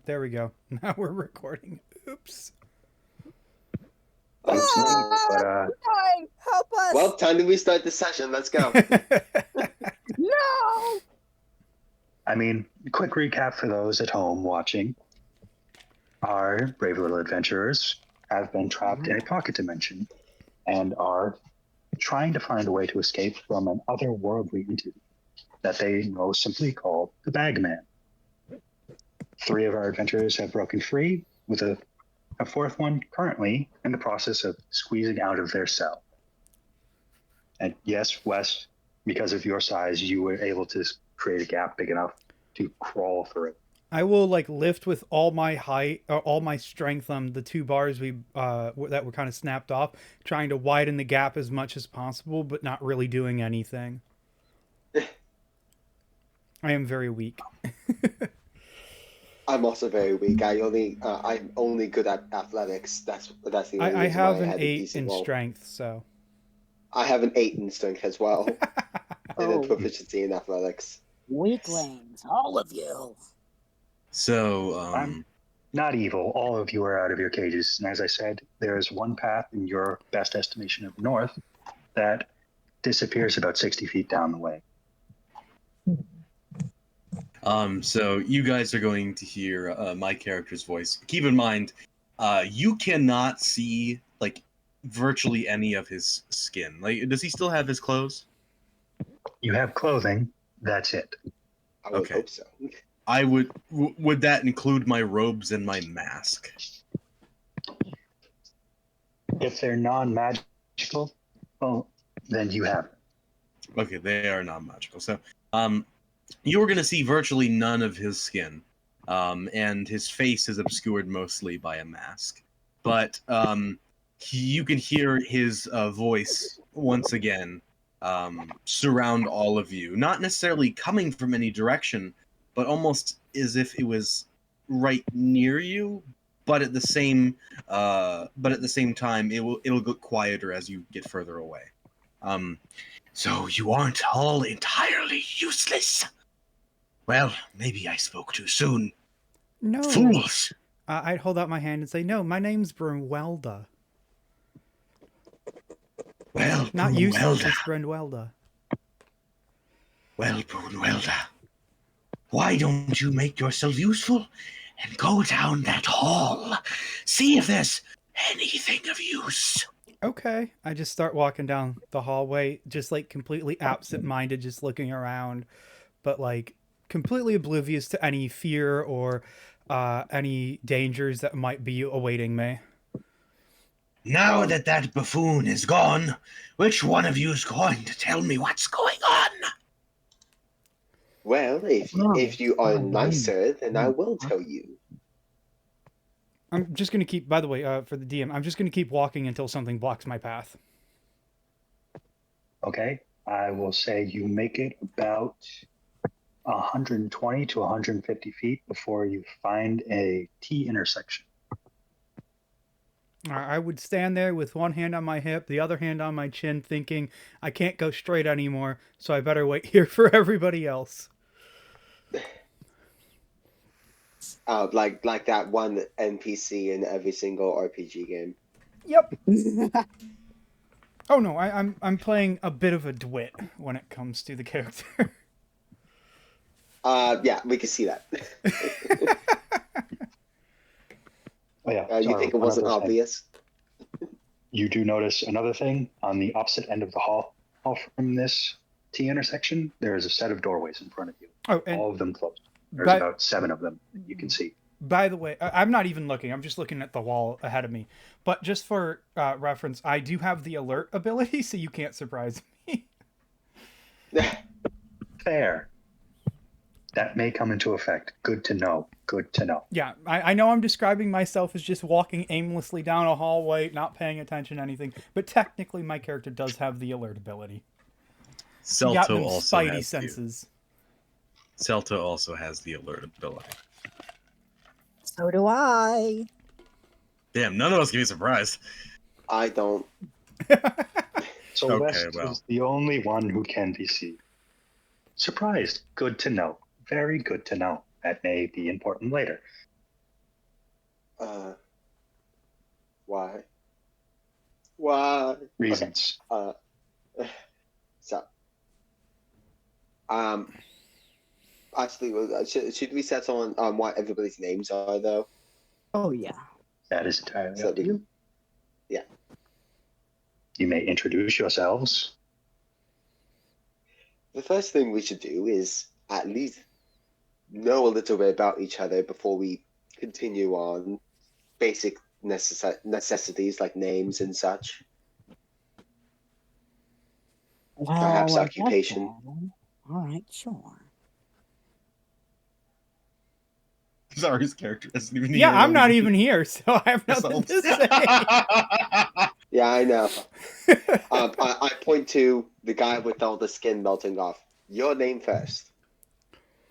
There we go. Now we're recording. Oops. Oops, but Dying! Help us! well, time to restart the session. Let's go. No! I mean, quick recap for those at home watching. Our brave little adventurers have been trapped in a pocket dimension and are trying to find a way to escape from an otherworldly entity that they know simply called the Bagman. 3 of our adventurers have broken free, with a 4th one currently in the process of squeezing out of their cell. And yes, Wes, because of your size, you were able to create a gap big enough to crawl through it. I will lift with all my height, or all my strength, the 2 bars we that were kind of snapped off, trying to widen the gap as much as possible, but not really doing anything. I am very weak. I'm also very weak. I'm only good at athletics. That's the only I reason have why I an had a 8 decent in roll. strength, so. I have an 8 in strength as well, and a Oh. proficiency in athletics. Weaklings, all of you. So, I'm not evil. All of you are out of your cages. And as I said, there is one path in your best estimation of north that disappears about 60 feet down the way. so you guys are going to hear my character's voice. Keep in mind, you cannot see virtually any of his skin. Does he still have his clothes? You have clothing. That's it. I would Okay. hope so. I would that include my robes and my mask? If they're non-magical, well, then you have them. Okay, they are non-magical. So, you are going to see virtually none of his skin, and his face is obscured mostly by a mask. But you can hear his voice once again surround all of you, not necessarily coming from any direction, but almost as if it was right near you. But at the same time, it'll get quieter as you get further away. So you aren't all entirely useless. Well, maybe I spoke too soon. No. Fools! I'd hold out my hand and say, no, my name's Brunwelda. Well, Not useless, Brunwelda. it's Brunwelda. Well, Brunwelda, why don't you make yourself useful and go down that hall? See if there's anything of use. Okay. I just start walking down the hallway, just completely absent-minded, just looking around, but completely oblivious to any fear or any dangers that might be awaiting me. Now that buffoon is gone, which one of you is going to tell me what's going on? Well, if you are nicer, then I will tell you. I'm just going to keep, by the way, for the DM, I'm just going to keep walking until something blocks my path. Okay, I will say you make it about 120 to 150 feet before you find a T intersection. I would stand there with one hand on my hip, the other hand on my chin, thinking, I can't go straight anymore, so I better wait here for everybody else. Like that one NPC in every single RPG game. Yep. Oh no, I'm playing a bit of a DeWitt when it comes to the character. Yeah, we can see that. Oh, yeah. You think it wasn't obvious? You do notice another thing on the opposite end of the hall from this T intersection. There is a set of doorways in front of you. Oh, and all of them closed. There's about 7 of them that you can see. By the way, I'm not even looking. I'm just looking at the wall ahead of me. But just for reference, I do have the alert ability, so you can't surprise me. Fair. That may come into effect. Good to know. Good to know. Yeah, I know I'm describing myself as just walking aimlessly down a hallway, not paying attention to anything, but technically my character does have the alert ability. Celto He got them also spidey has senses. Celto also has the alert ability. So do I. Damn, none of us can be surprised. I don't. So Okay, West well. is the only one who can be seen. Surprised. Good to know. Very good to know. That may be important later. Uh, why? Why? Reasons. Uh, so, um, actually, should we settle on what everybody's names are, though? Oh yeah. That is entirely So up to you. yeah. You may introduce yourselves. The first thing we should do is at least know a little bit about each other before we continue on basic necessities like names and such. Well, Perhaps I guess occupation. so. All right, sure. Zari's character isn't even Yeah, here. I'm not even here, so I have nothing to say. Yeah, I know. I point to the guy with all the skin melting off. Your name first.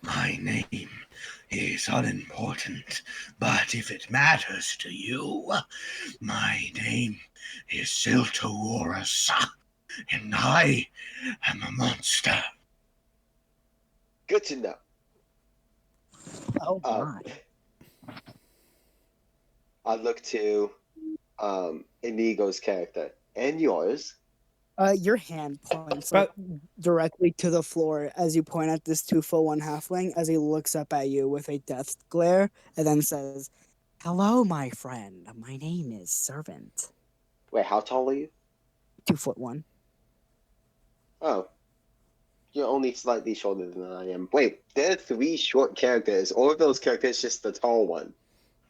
My name is unimportant, but if it matters to you, my name is Siltosaurus, and I am a monster. Good to know. Oh Um, my. I look to Inigo's character and yours. Your hand points But directly to the floor as you point at this 2-for-1 halfling as he looks up at you with a death glare and then says, "Hello, my friend. My name is Servant." Wait, how tall are you? 2-foot-1. Oh, you're only slightly shorter than I am. Wait, there are 3 short characters. Or are those characters just the tall one?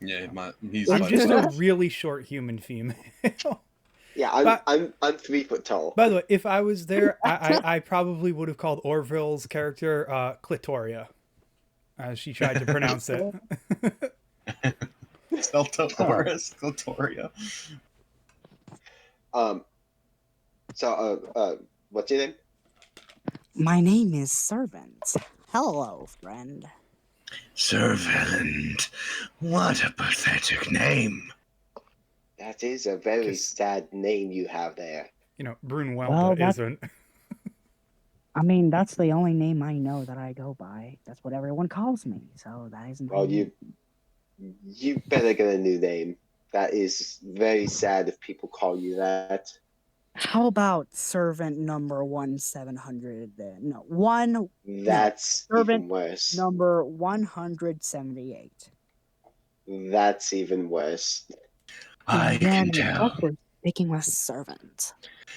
Yeah, he's I'm like, just a really short human female. Yeah, But- I'm 3 foot tall. By the way, if I was there, I probably would have called Orville's character Clitoria, as she tried to pronounce it. Siltosaurus, Clitoria. What's your name? My name is Servant. Hello, friend. Servant. What a pathetic name. That is a very Just- sad name you have there. You know, Brunwelda Well, that- isn't. I mean, that's the only name I know that I go by. That's what everyone calls me. So that isn't. Well, you better get a new name. That is very sad if people call you that. How about Servant number 1700? No, one That's Servant even worse. number 178. That's even worse. I can tell. We're speaking with Servant.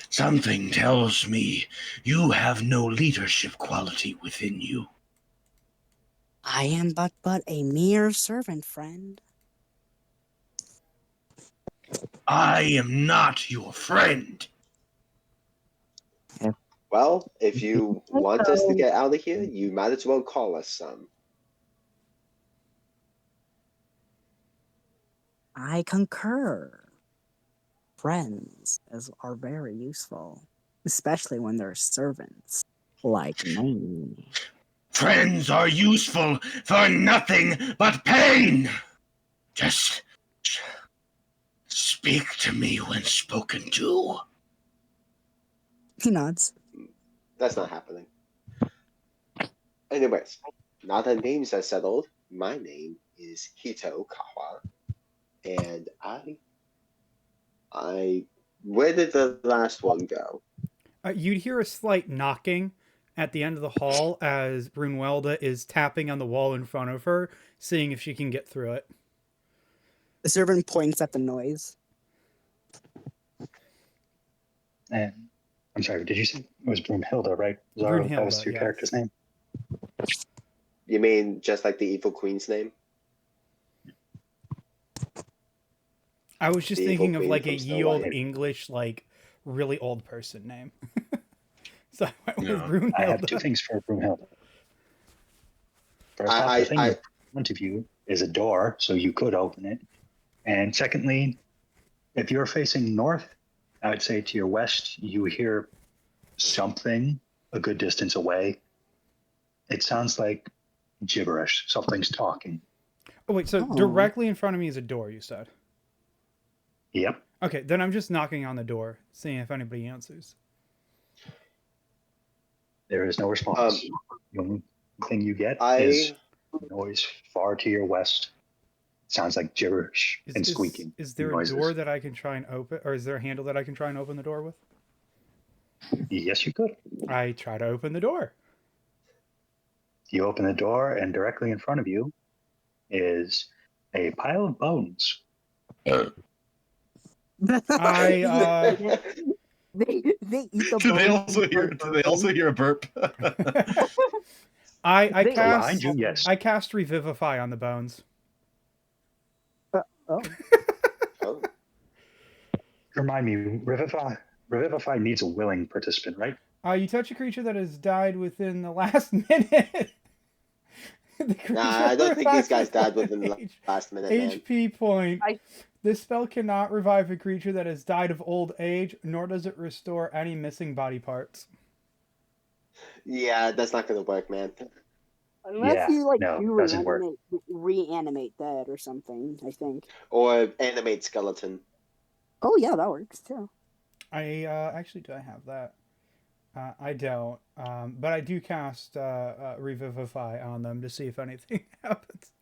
Something tells me you have no leadership quality within you. I am but a mere servant, friend. I am not your friend. Well, if you want us to get out of here, you might as well call us some. I concur. Friends are very useful, especially when they're servants like me. Friends are useful for nothing but pain. Just speak to me when spoken to. He nods. That's not happening. Anyways, now that names are settled, my name is Hito Kawa, and where did the last one go? You'd hear a slight knocking at the end of the hall as Brunwelda is tapping on the wall in front of her, seeing if she can get through it. The servant points at the noise. And I'm sorry, did you say it was Broomhilda, right? Zara, that was Brunhilda, your yes. character's name? You mean just like the evil queen's name? I was just The evil thinking of queen like a from Snow ye old White. English, like really old person name. So I went No, with I have Brunhilda. 2 things for Broomhilda. First I- off, the thing I- in front of you is a door, so you could open it. And secondly, if you're facing north, I would say to your west, you hear something a good distance away. It sounds like gibberish. Something's talking. Oh wait, so Oh. directly in front of me is a door, you said? Yep. Okay, then I'm just knocking on the door, seeing if anybody answers. There is no response. The only thing you get I is noise far to your west. sounds like gibberish and squeaking. Is there noises. a door that I can try and open, or is there a handle that I can try and open the door with? Yes, you could. I try to open the door. You open the door, and directly in front of you is a pile of bones. I they eat the Do they bones also hear? Do they also hear a burp? I They- cast Behind you, yes. I cast Revivify on the bones. oh. Oh, Remind me, Revivify needs a willing participant, right? You touch a creature that has died within the last minute. The nah, I don't think these guys creature died within the H- last minute, man. HP point. I- This spell cannot revive a creature that has died of old age, nor does it restore any missing body parts. Yeah, that's not gonna work, man. Unless Yeah, you like no, do doesn't work. reanimate dead or something, I think. Or animate skeleton. Oh yeah, that works too. I actually do I have that? I don't, but I do cast Revivify on them to see if anything happens.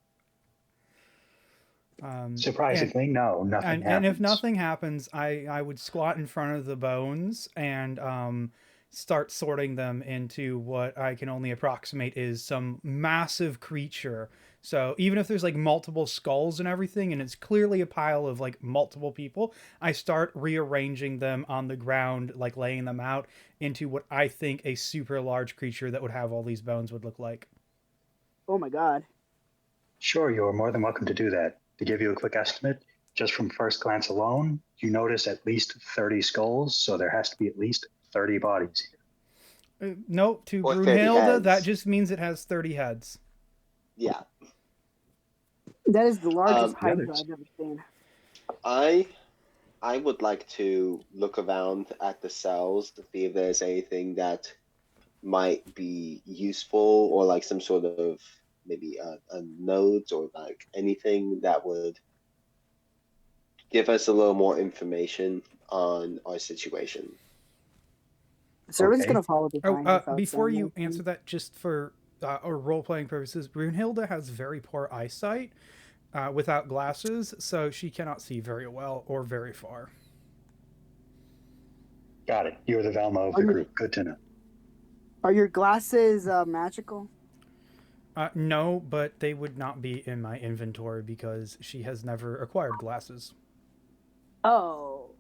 Surprisingly, no, nothing happens. And if nothing happens, I would squat in front of the bones and start sorting them into what I can only approximate is some massive creature. So even if there's like multiple skulls and everything, and it's clearly a pile of like multiple people, I start rearranging them on the ground, like laying them out into what I think a super large creature that would have all these bones would look like. Oh my god. Sure, you're more than welcome to do that. To give you a quick estimate, just from first glance alone, you notice at least 30 skulls, so there has to be at least 30 bodies here. Nope, to Or 30 Brunhilde, heads. that just means it has 30 heads. Yeah. That is the largest the Hydra others. I've ever seen. I would like to look around at the cells to see if there's anything that might be useful or like some sort of maybe a note or like anything that would give us a little more information on our situation. Servant's Okay. gonna follow behind. without Before saying you anything. answer that, just for role-playing purposes, Brunhilde has very poor eyesight without glasses, so she cannot see very well or very far. Got it. You're the Velma of the group. Good to know. Are your glasses magical? No, but they would not be in my inventory because she has never acquired glasses. Oh.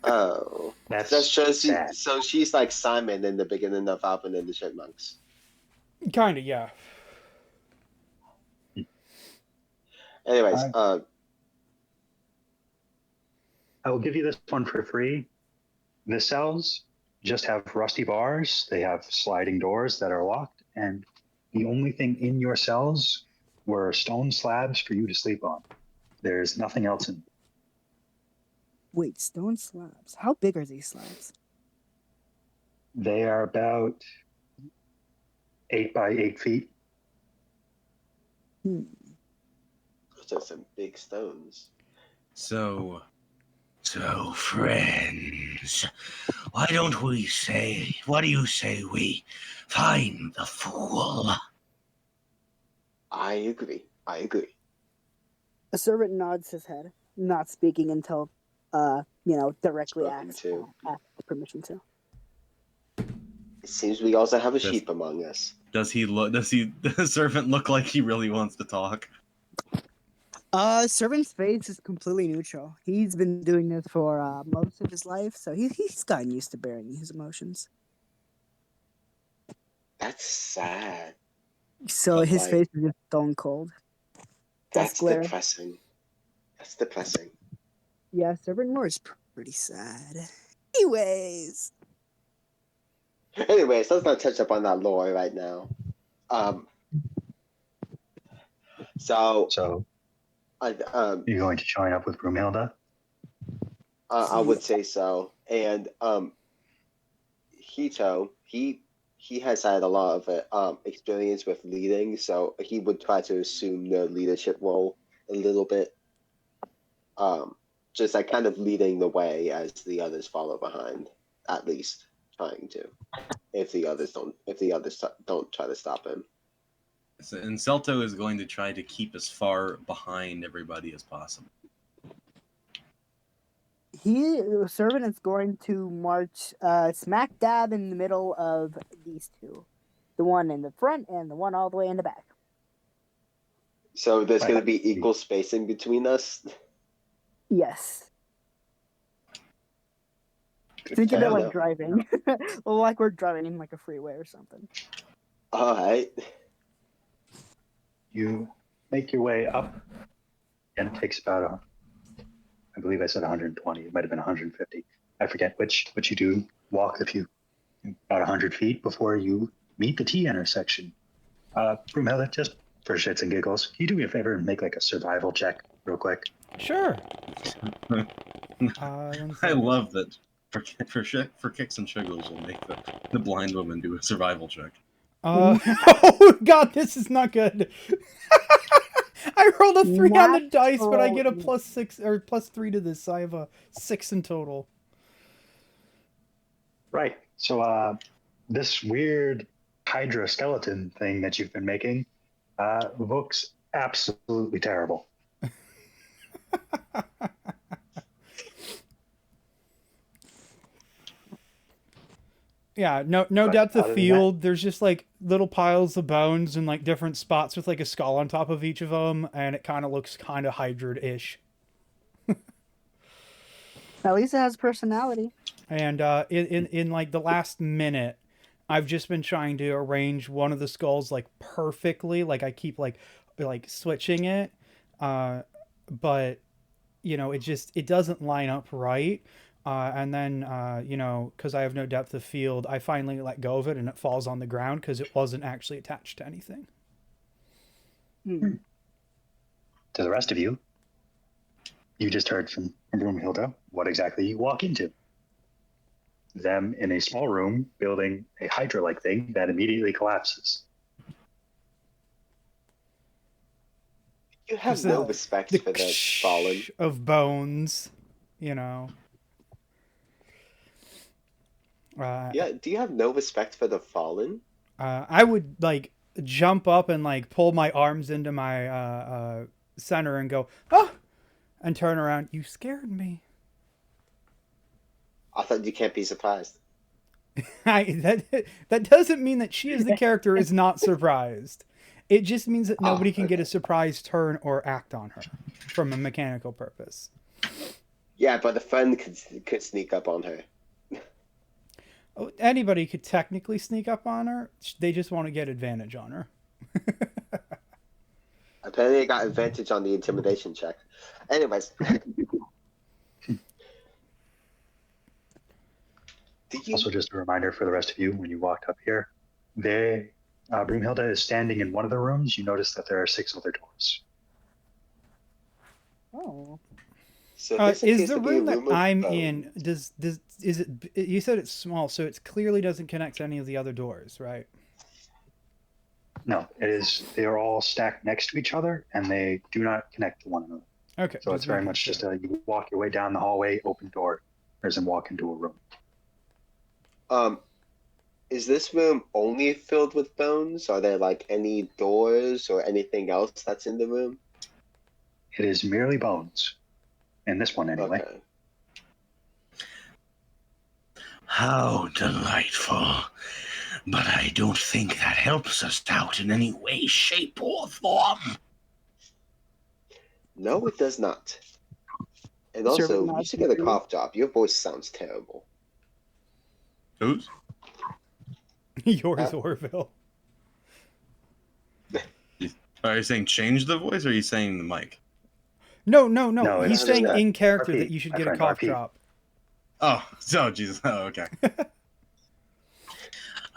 Oh. That's So sad. she's like Simon in the beginning of Alvin and the Chipmunks. Kind of, yeah. Anyways, I will give you this one for free. The cells just have rusty bars. They have sliding doors that are locked, and the only thing in your cells were stone slabs for you to sleep on. There's nothing else in. Wait, stone slabs. How big are these slabs? They are about 8 by 8 feet. Hmm. those are some big stones. So, friends, why do you say we find the fool? I agree. A servant nods his head, not speaking until, directly Spoken asked to. the permission to. It seems we also have a Yes. sheep among us. Does the servant look like he really wants to talk? Servant's face is completely neutral. He's been doing this for most of his life, so he's gotten used to bearing his emotions. That's sad. So But, his like, face is just stone cold. That's glare. depressing. That's depressing. Yeah, Servant Moore is pretty sad. Anyways. Anyways, let's not touch up on that lore right now. So So I you're going to join up with Brumhilda? I would say so. And Hito, he has had a lot of experience with leading, so he would try to assume the leadership role a little bit. Just like kind of leading the way as the others follow behind, at least trying to. If the others don't try to stop him. And Celto is going to try to keep as far behind everybody as possible. Servant is going to march smack dab in the middle of these two. The one in the front and the one all the way in the back. So there's Right. going to be equal spacing between us. Yes. Good Think of to it like know. driving. Well, like we're driving in like a freeway or something. All right. You make your way up, and it takes about I believe I said 120. It might have been 150. I forget which, but you do walk a few, about 100 feet before you meet the T intersection. Brumhilda, just for shits and giggles, can you do me a favor and make like a survival check real quick? Sure. One I second. love that for kicks and shiggles, we'll make the blind woman do a survival check. Oh god, this is not good. I rolled a 3 on the dice, but I get a Natural. +6 or +3 to this. So I have a 6 in total. Right. So this weird Hydra skeleton thing that you've been making looks absolutely terrible. Yeah, no But depth other of than field. There's just like little piles of bones in like different spots with like a skull on top of each of them, and it kind of looks kind of Hydra-ish. At least it has personality. And in like the last minute, I've just been trying to arrange one of the skulls like perfectly. Like I keep like switching it, but you know it doesn't line up right. And then you know, because I have no depth of field, I finally let go of it and it falls on the ground because it wasn't actually attached to anything. Hmm. To the rest of you, you just heard from Brumhilda what exactly you walk into. Them in a small room building a Hydra-like thing that immediately collapses. You have Just no the- respect The for the fallen. of bones, you know. Yeah, do you have no respect for the fallen? I would like jump up and like pull my arms into my center and go, oh, and turn around. You scared me. I thought you can't be surprised. That doesn't mean that she as the character is not surprised. It just means that nobody can get a okay. surprise turn or act on her from a mechanical purpose. Yeah, but a friend could sneak up on her. Oh, anybody could technically sneak up on her. They just want to get advantage on her. Apparently, I got advantage on the intimidation check. Anyways, did you? Also, just a reminder for the rest of you, when you walked up here, Brumhilda is standing in one of the rooms. You notice that there are 6 other doors. Oh. So this appears Is the to be a room that room of I'm bones. in is it? You said it's small, so it clearly doesn't connect to any of the other doors, right? No, it is. They are all stacked next to each other, and they do not connect to one another. Okay. So it's very much just you walk your way down the hallway, open door, as in walk into a room. Is this room only filled with bones? Are there like any doors or anything else that's in the room? It is merely bones. In this one, anyway. Okay. How delightful. But I don't think that helps us out in any way, shape, or form. No, it does not. And Servant also, you nods should get a to you. cough drop. Your voice sounds terrible. Who's? Yours, Orville. Are you saying change the voice, or are you saying the mic? No. No, He's it's saying just in character RP, that you should my get a friend, cough RP. drop. Oh, so Jesus. Oh, okay.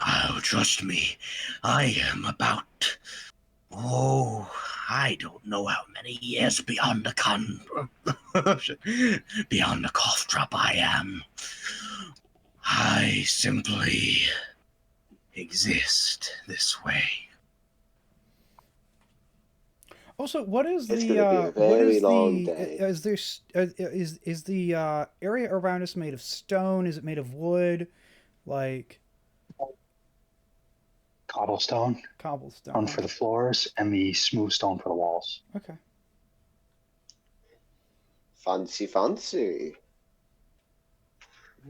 Oh, trust me, I am about, I don't know how many years beyond beyond the cough drop I am. I simply exist this way. Also, what is It's the gonna be a what very is long the day. is there is the area around us made of stone? Is it made of wood? Like cobblestone Cobblestone. for the floors and the smooth stone for the walls. Okay. Fancy, fancy.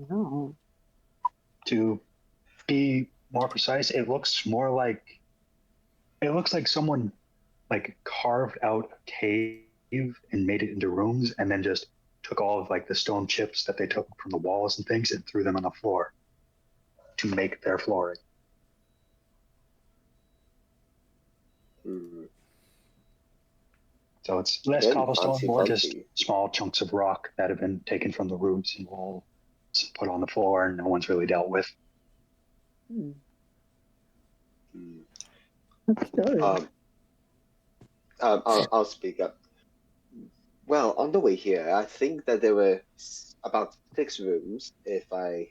No. To be more precise, it looks like someone like carved out a cave and made it into rooms, and then just took all of like the stone chips that they took from the walls and things and threw them on the floor to make their flooring. Hmm. So it's less Again, cobblestone, fancy, more just fancy. small chunks of rock that have been taken from the roofs and walls, put on the floor, and no one's really dealt with. Hmm. Hmm. That's good. I'll speak up. Well, on the way here, I think that there were about 6 rooms, if I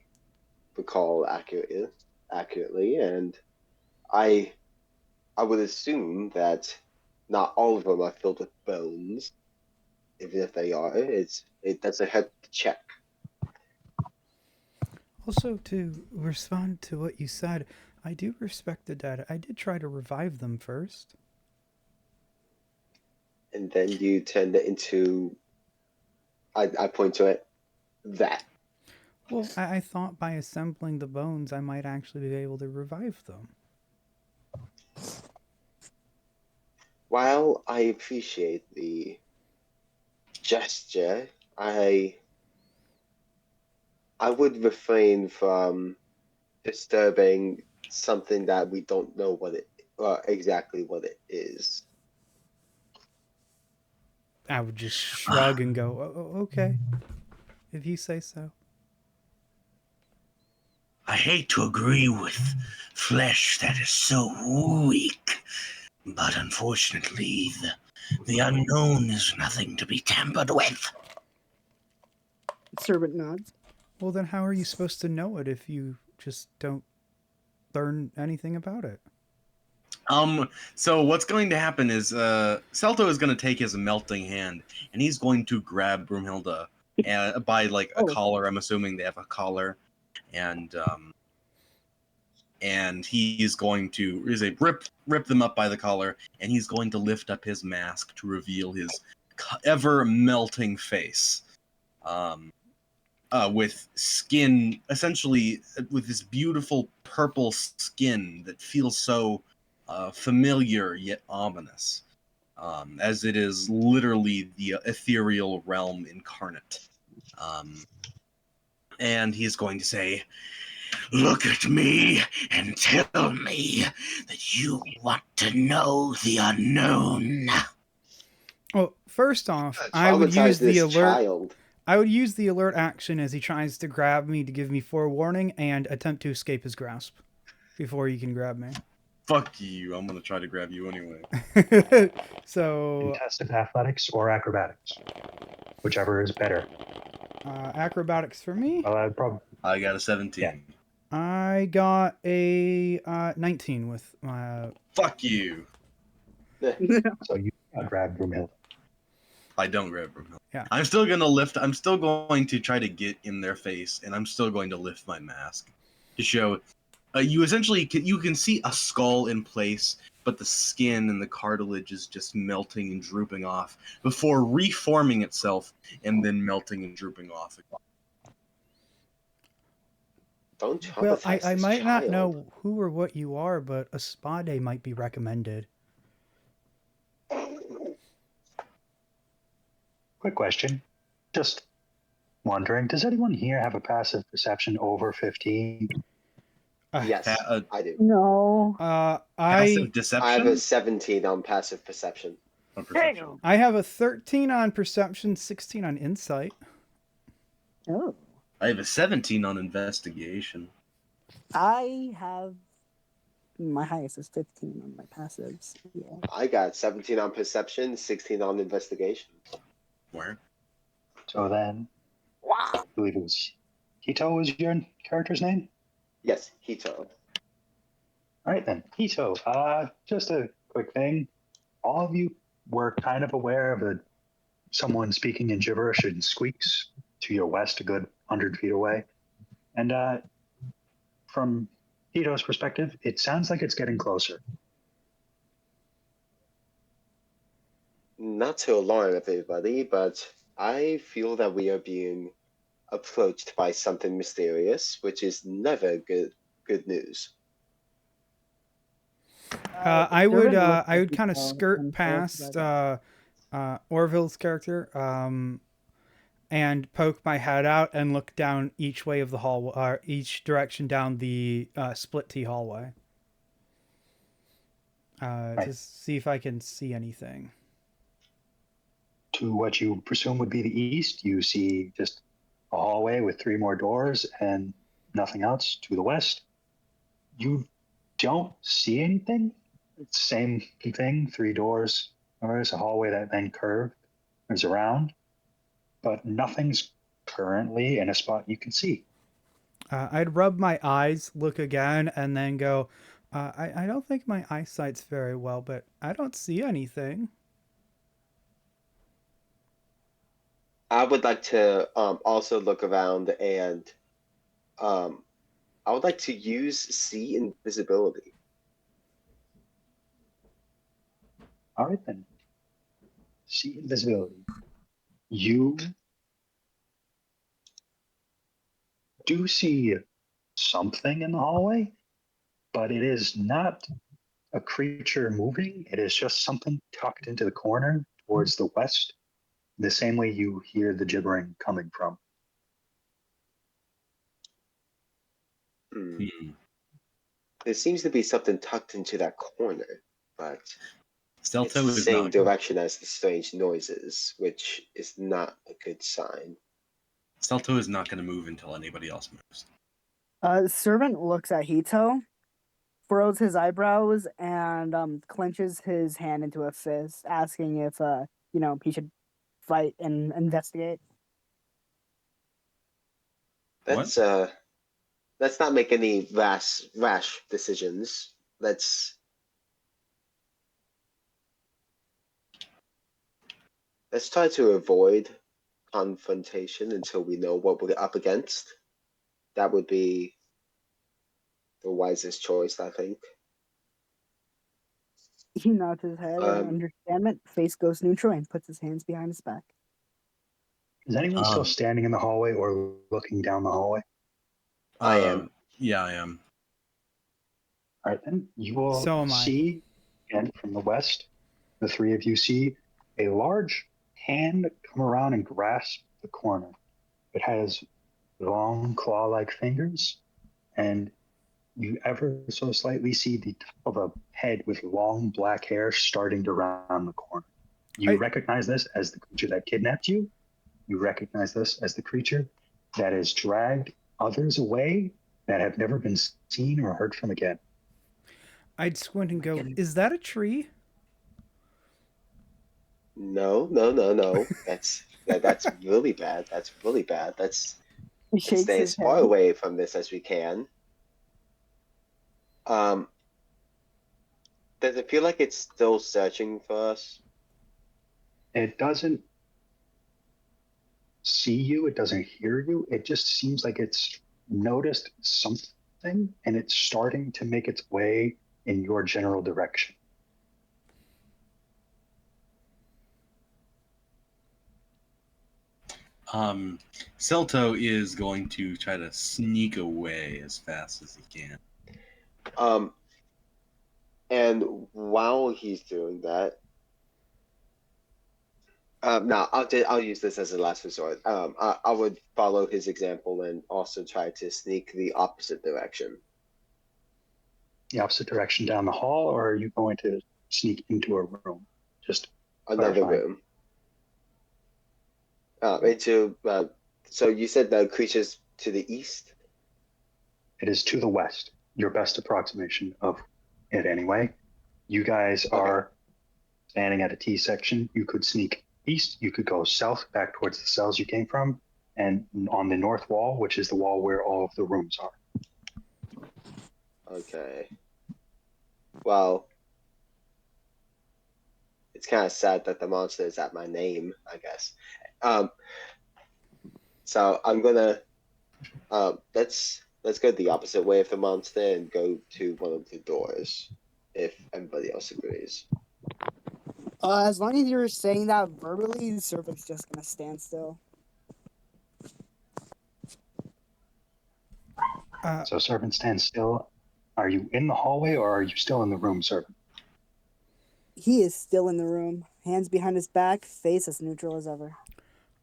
recall accurately, and I would assume that not all of them are filled with bones. Even if they are, that's a head check. Also, to respond to what you said, I do respect the dead. I did try to revive them first. And then you turn it into. I point to it. That. Well, I thought by assembling the bones, I might actually be able to revive them. While I appreciate the gesture, I would refrain from disturbing something that we don't know exactly what it is. I would just shrug and go, okay, if you say so. I hate to agree with flesh that is so weak, but unfortunately, the unknown is nothing to be tampered with. Servant nods. Well, then how are you supposed to know it if you just don't learn anything about it? So what's going to happen is Celto is going to take his melting hand and he's going to grab Broomhilda by like a collar. I'm assuming they have a collar, and he's going to rip them up by the collar, and he's going to lift up his mask to reveal his ever melting face, with skin, essentially with this beautiful purple skin that feels so familiar yet ominous, as it is literally the ethereal realm incarnate. And he's going to say, "Look at me and tell me that you want to know the unknown." Well, first off, I would use Traumatize the this alert. child. I would use the alert action as he tries to grab me to give me forewarning and attempt to escape his grasp before he can grab me. fuck you, I'm going to try to grab you anyway. So, Contested athletics or acrobatics, whichever is better. acrobatics for me. Well, I'd probably. I got a 17. Yeah. I got a 19 with my. Fuck you. So you grab Broomhill. I don't grab Broomhill. Yeah. I'm still going to try to get in their face, and I'm still going to lift my mask to show. You can see a skull in place, but the skin and the cartilage is just melting and drooping off before reforming itself and then melting and drooping off again. Don't traumatize Well, I this might not child. know who or what you are, but a spa day might be recommended. Quick question. Just wondering, does anyone here have a passive perception over 15? Yes, I do. No. Passive I deception. have a 17 on passive perception. Or perception. I have a 13 on perception, 16 on insight. Oh. I have a 17 on investigation. I have. My highest is 15 on my passives. Yeah. I got 17 on perception, 16 on investigation. Where? So then, I believe it was Hito was your character's name? Yes, Hito. All right then, Hito. Just a quick thing. All of you were kind of aware of someone speaking in gibberish and squeaks to your west, a good 100 feet away. And from Tito's perspective, it sounds like it's getting closer. Not to alarm everybody, but I feel that we are being approached by something mysterious, which is never good news. I would Servant looks I at would kind of Hito skirt and past says, Orville's character and poke my head out and look down each way of the hall, each direction down the split T hallway. Right. To see if I can see anything. To what you presume would be the east, you see just a hallway with 3 more doors and nothing else. To the west, you don't see anything. It's the same thing, 3 doors. There's a hallway that then curves around, but nothing's currently in a spot you can see. I'd rub my eyes, look again, and then go, I don't think my eyesight's very well, but I don't see anything. I would like to also look around and I would like to use see invisibility. All right, then. See invisibility. You do see something in the hallway, but it is not a creature moving. It is just something tucked into the corner towards the west, the same way you hear the gibbering coming from. Hmm. There seems to be something tucked into that corner, but it's the Stelto is same not. direction as the strange noises, which is not a good sign. Stelto is not going to move until anybody else moves. Servant looks at Hito, furrows his eyebrows, and clenches his hand into a fist, asking if he should fight and investigate. Let's not make any rash decisions. Let's try to avoid confrontation until we know what we're up against. That would be the wisest choice, I think. He nods his head in understandment, face goes neutral, and puts his hands behind his back. Is anyone still standing in the hallway or looking down the hallway? I am. Yeah, I am. All right, then you will So am I. see, again from the west, the 3 of you see a large hand come around and grasp the corner. It has long claw-like fingers, and you ever so slightly see the top of a head with long black hair starting to round the corner. You recognize this as the creature that kidnapped you. You recognize this as the creature that has dragged others away that have never been seen or heard from again. I'd squint and go, is that a tree? No. That's really bad. That's really bad. Let's He stay as far away from this as we can. Does it feel like it's still searching for us? It doesn't see you, it doesn't hear you. It just seems like it's noticed something and it's starting to make its way in your general direction. Celto is going to try to sneak away as fast as he can. And while he's doing that, no, I'll use this as a last resort. I would follow his example and also try to sneak the opposite direction. The opposite direction down the hall, or are you going to sneak into a room? Just another clarifying. Room. So you said the creature's to the east? It is to the west. Your best approximation of it anyway. You guys are standing at a T section. You could sneak east. You could go south back towards the cells you came from, and on the north wall, which is the wall where all of the rooms are. Okay. Well, it's kind of sad that the monster is at my name, I guess. So I'm gonna let's let's go the opposite way of the monster and go to one of the doors, if everybody else agrees. As long as you're saying that verbally, the servant's just gonna stand still. So servant stands still. Are you in the hallway or are you still in the room, servant? He is still in the room, hands behind his back, face as neutral as ever.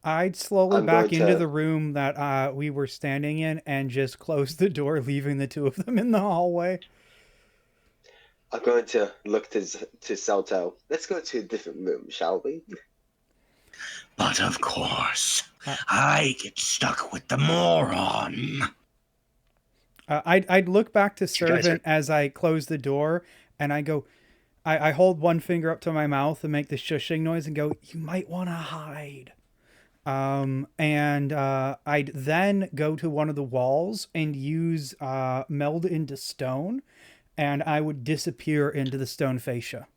I'd slowly I'm back going into to- the room that we were standing in and just close the door, leaving the two of them in the hallway. I'm going to look to Celto. Let's go to a different room, shall we? But of course, Uh. I get stuck with the moron. I'd look back to You guys servant as I close the door, and I go, I hold one finger up to my mouth and make the shushing noise and go, "You might want to hide." I'd then go to one of the walls and use meld into stone, and I would disappear into the stone fascia.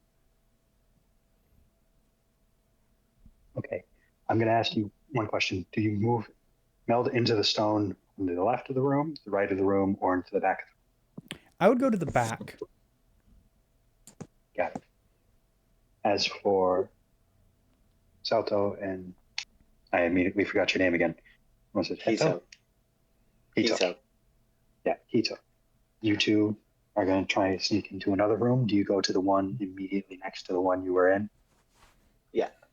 Okay. I'm going to ask you one question. Do you meld into the stone to the left of the room, the right of the room, or into the back of I would go to the back. Got it. As for Salto and I immediately forgot your name again. Was it Hito. Hito. Yeah, Hito. You two are going to try to sneak into another room. Do you go to the one immediately next to the one you were in?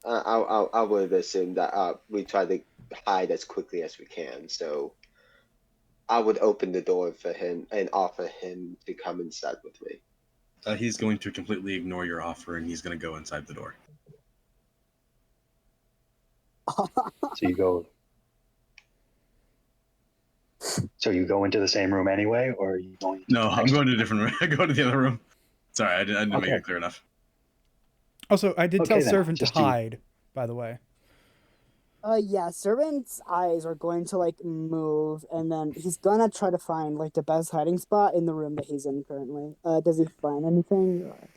I would assume that we try to hide as quickly as we can. So I would open the door for him and offer him to come inside with me. He's going to completely ignore your offer, and he's going to go inside the door. So you go. So you go into the same room anyway, or are you going? No, I'm going to a different room. I go to the other room. Sorry, I didn't make Okay. it clear enough. Also, I did Okay, tell then, servant to just do- hide, by the way. Yeah, servant's eyes are going to like move, and then he's gonna try to find like the best hiding spot in the room that he's in currently. Does he find anything? Or...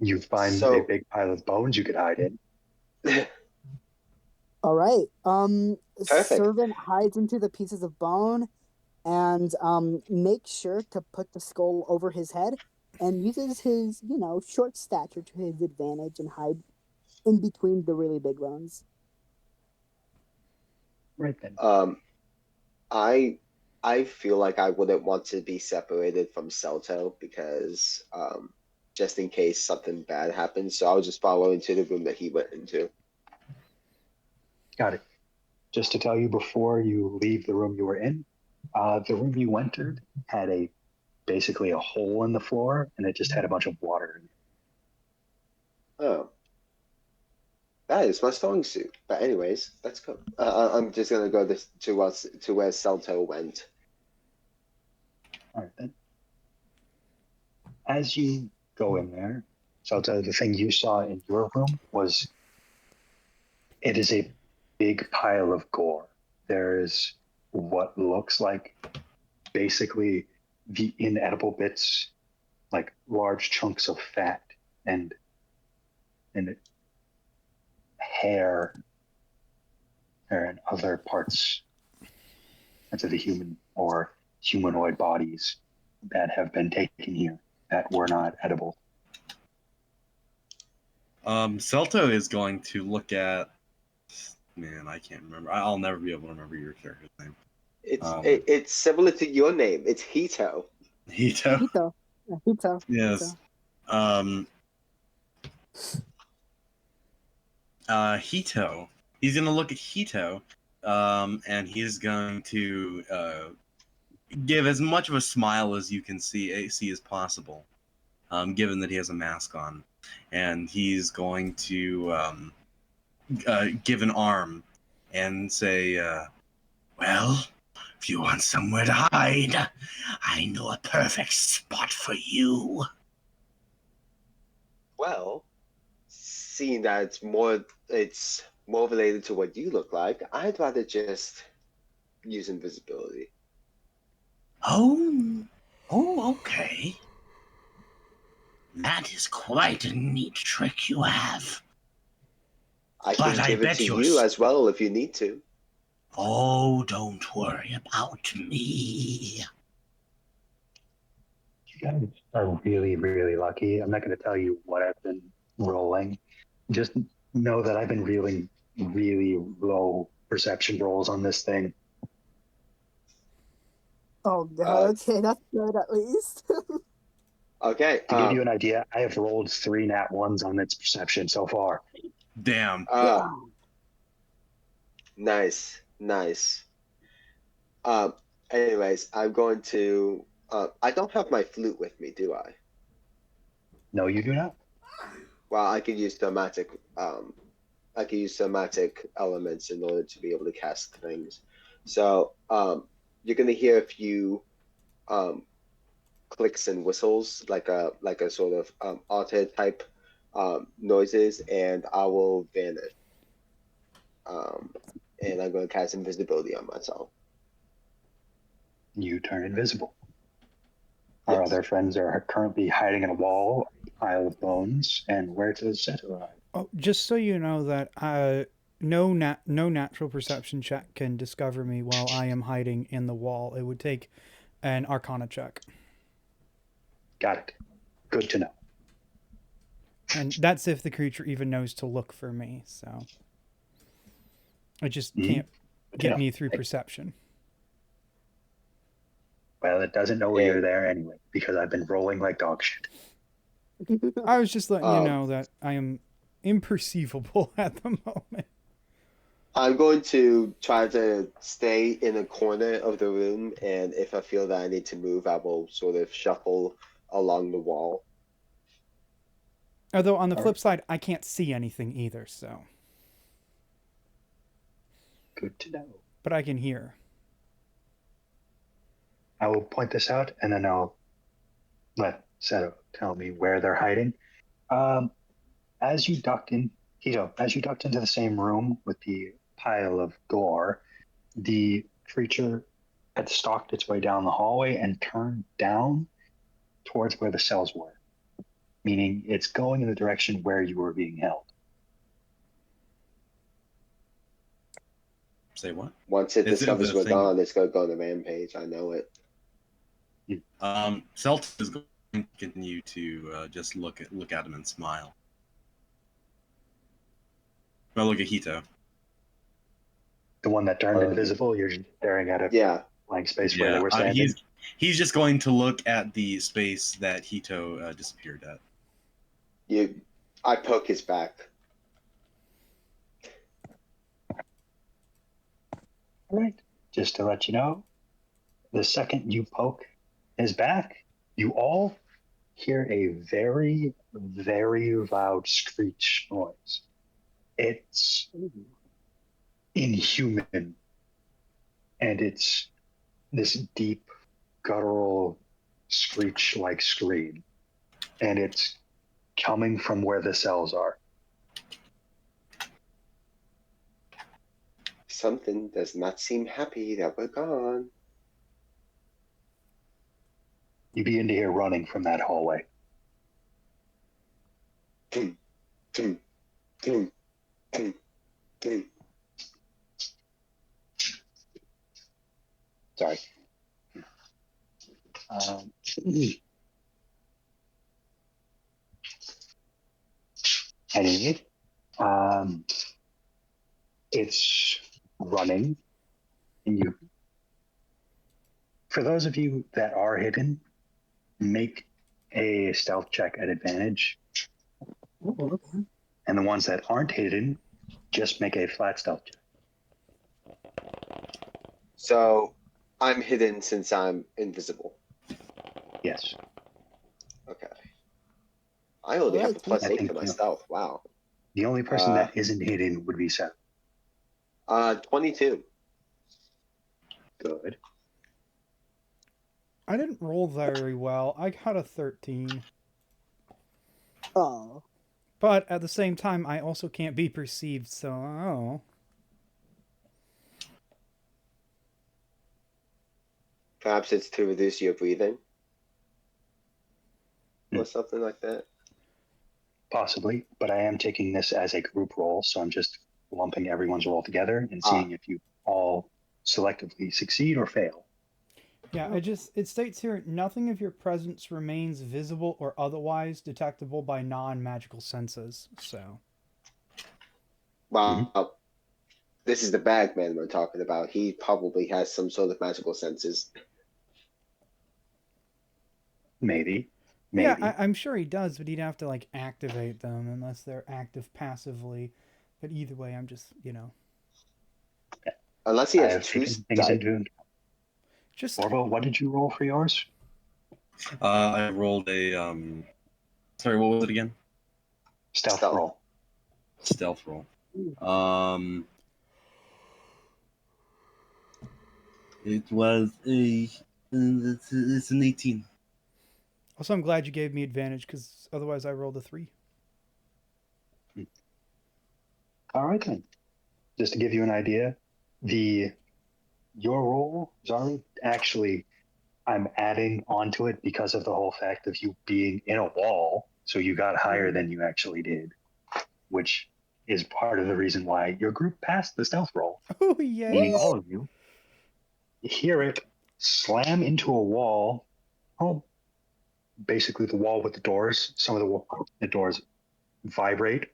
You find So- a big pile of bones you could hide in. All right. Perfect. Servant hides into the pieces of bone, and makes sure to put the skull over his head, and uses his short stature to his advantage and hide in between the really big bones. Right then. I feel like I wouldn't want to be separated from Celto because just in case something bad happens. So I'll just follow into the room that he went into. Got it. Just to tell you before you leave the room you were in, the room you entered had basically a hole in the floor, and it just had a bunch of water in it. Oh. That is my sewing suit. But anyways, let's go. I'm just gonna go to where Celto went. All right then. As you go in there, so the thing you saw in your room was it is a big pile of gore. There is what looks like basically the inedible bits, like large chunks of fat and hair and other parts of the human or humanoid bodies that have been taken here that were not edible. Celto is going to look at. Man, I can't remember. I'll never be able to remember your character's name. It's similar to your name. It's Hito. Hito. Hito. Yeah, Hito. Yes. Hito. He's gonna look at Hito, and he's going to give as much of a smile as you can see as possible, given that he has a mask on, and he's going to give an arm and say, Well, if you want somewhere to hide, I know a perfect spot for you. Well, seeing that it's more related to what you look like, I'd rather just use invisibility. Oh, okay. That is quite a neat trick you have. I can But I give it bet to you're you as well if you need to. Oh, don't worry about me. You guys are really, really lucky. I'm not going to tell you what I've been rolling. Just know that I've been rolling really low perception rolls on this thing. Oh Uh, god, okay, that's good at least. Okay. To give you an idea, I have rolled 3 nat 1s on its perception so far. Damn. Nice, nice. Um, anyways, I'm going to. I don't have my flute with me, do I? No, you do not. Well, I could use thematic. I could use thematic elements in order to be able to cast things. So, you're gonna hear a few clicks and whistles, like a sort of altar type noises, and I will vanish. And I'm going to cast invisibility on myself. You turn invisible. Our Yes. other friends are currently hiding in a wall, pile of bones, and where to set arrive. Oh, just so you know that no natural perception check can discover me while I am hiding in the wall. It would take an Arcana check, Got it. Good to know. and that's if the creature even knows to look for me. So it just Mhm. can't Good to get know. me through perception. Well, it doesn't know Okay. you're there anyway, because I've been rolling like dog shit. I was just letting you Um, know that I am imperceivable at the moment. I'm going to try to stay in a corner of the room, and if I feel that I need to move, I will sort of shuffle along the wall. Although on the All flip side, I can't see anything either. So, Good to know. but I can hear. I will point this out, and then I'll let Seto tell me where they're hiding. As you ducked in, Hito, as you ducked into the same room with the pile of gore, the creature had stalked its way down the hallway and turned down towards where the cells were, meaning it's going in the direction where you were being held. Say what? Once it Is it discovers the we're thing? gone, it's going to go on a rampage. I know it. Celt is going to continue to just look at him and smile. Well, look at Hito. The one that turned Uh, invisible, you're just staring at a Yeah. blank space where they Yeah, were standing. he's just going to look at the space that Hito disappeared at. I poke his back. All right. Just to let you know, the second you poke his back, you all hear a very, very loud screech noise. It's inhuman. And it's this deep, guttural, screech like scream. And it's coming from where the cells are. Something does not seem happy that we're gone. You begin to hear running from that hallway. Tum, tum, tum, tum, tum. Sorry. Anyway, it's running, and you. For those of you that are hidden, make a stealth check at advantage, Okay. and the ones that aren't hidden, just make a flat stealth check. So I'm hidden since I'm invisible. Yes. Okay. I only have a Alright, plus I 8 think to my you- stealth. Wow. The only person that isn't hidden would be Seth. 22. Good. I didn't roll very well. I got a 13. Oh. But at the same time, I also can't be perceived, so oh. Perhaps it's to reduce your breathing. Hmm. Or something like that. Possibly, but I am taking this as a group roll, so I'm just lumping everyone's roll together and seeing if you all selectively succeed or fail. Yeah, it states here nothing of your presence remains visible or otherwise detectable by non-magical senses. So, Well, this is the bagman we're talking about. He probably has some sort of magical senses. Maybe. yeah, I'm sure he does, but he'd have to like activate them unless they're active passively. But either way, I'm just, Unless he I has have two taken things into. just Orville, what did you roll for yours? I rolled a sorry, what was it again? Stealth Stealth. roll. Stealth roll. It was it's an 18. also I'm glad you gave me advantage because otherwise I rolled a 3. All right then. Just to give you an idea, your roll, Zari, actually I'm adding onto it because of the whole fact of you being in a wall, so you got higher than you actually did, which is part of the reason why your group passed the stealth roll. Oh Meaning yay! all of you hear it slam into a wall. Oh, basically the wall with the doors. Some of the doors vibrate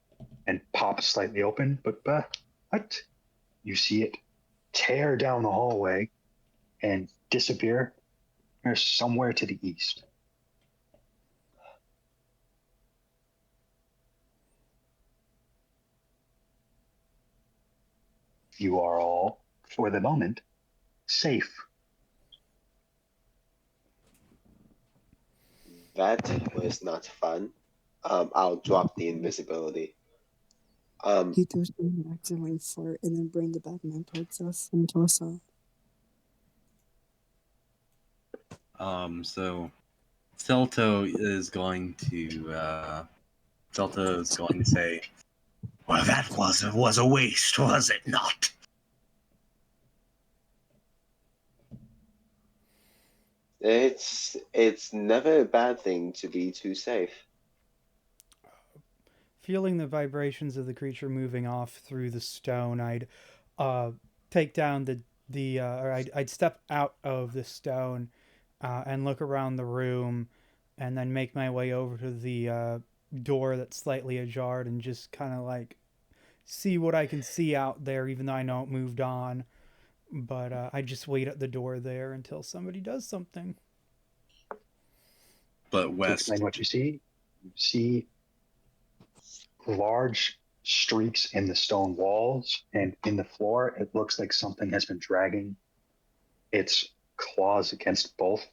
and pop slightly open, but what? You see it tear down the hallway and disappear somewhere to the east. You are all, for the moment, safe. That was not fun. I'll drop the invisibility. Hito's going to accidentally fart and then bring the Batman towards us and toss off. So Celto is going to say, Well, that was a waste, was it not? It's never a bad thing to be too safe. Feeling the vibrations of the creature moving off through the stone, I'd take down or I'd step out of the stone and look around the room, and then make my way over to the door that's slightly ajar and just kind of like see what I can see out there, even though I know it moved on. But I just wait at the door there until somebody does something. but To West. explain what you see large streaks in the stone walls, and in the floor, it looks like something has been dragging its claws against both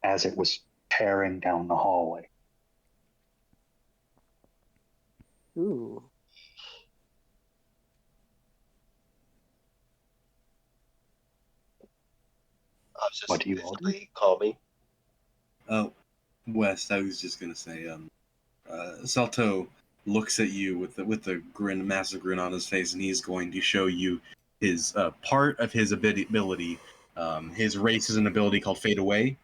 as it was tearing down the hallway. Ooh. Just What do you all do? basically call me. Oh, West. I was just gonna say, Salto looks at you with the grin, massive grin on his face, and he's going to show you his part of his ability. His race is an ability called Fade Away,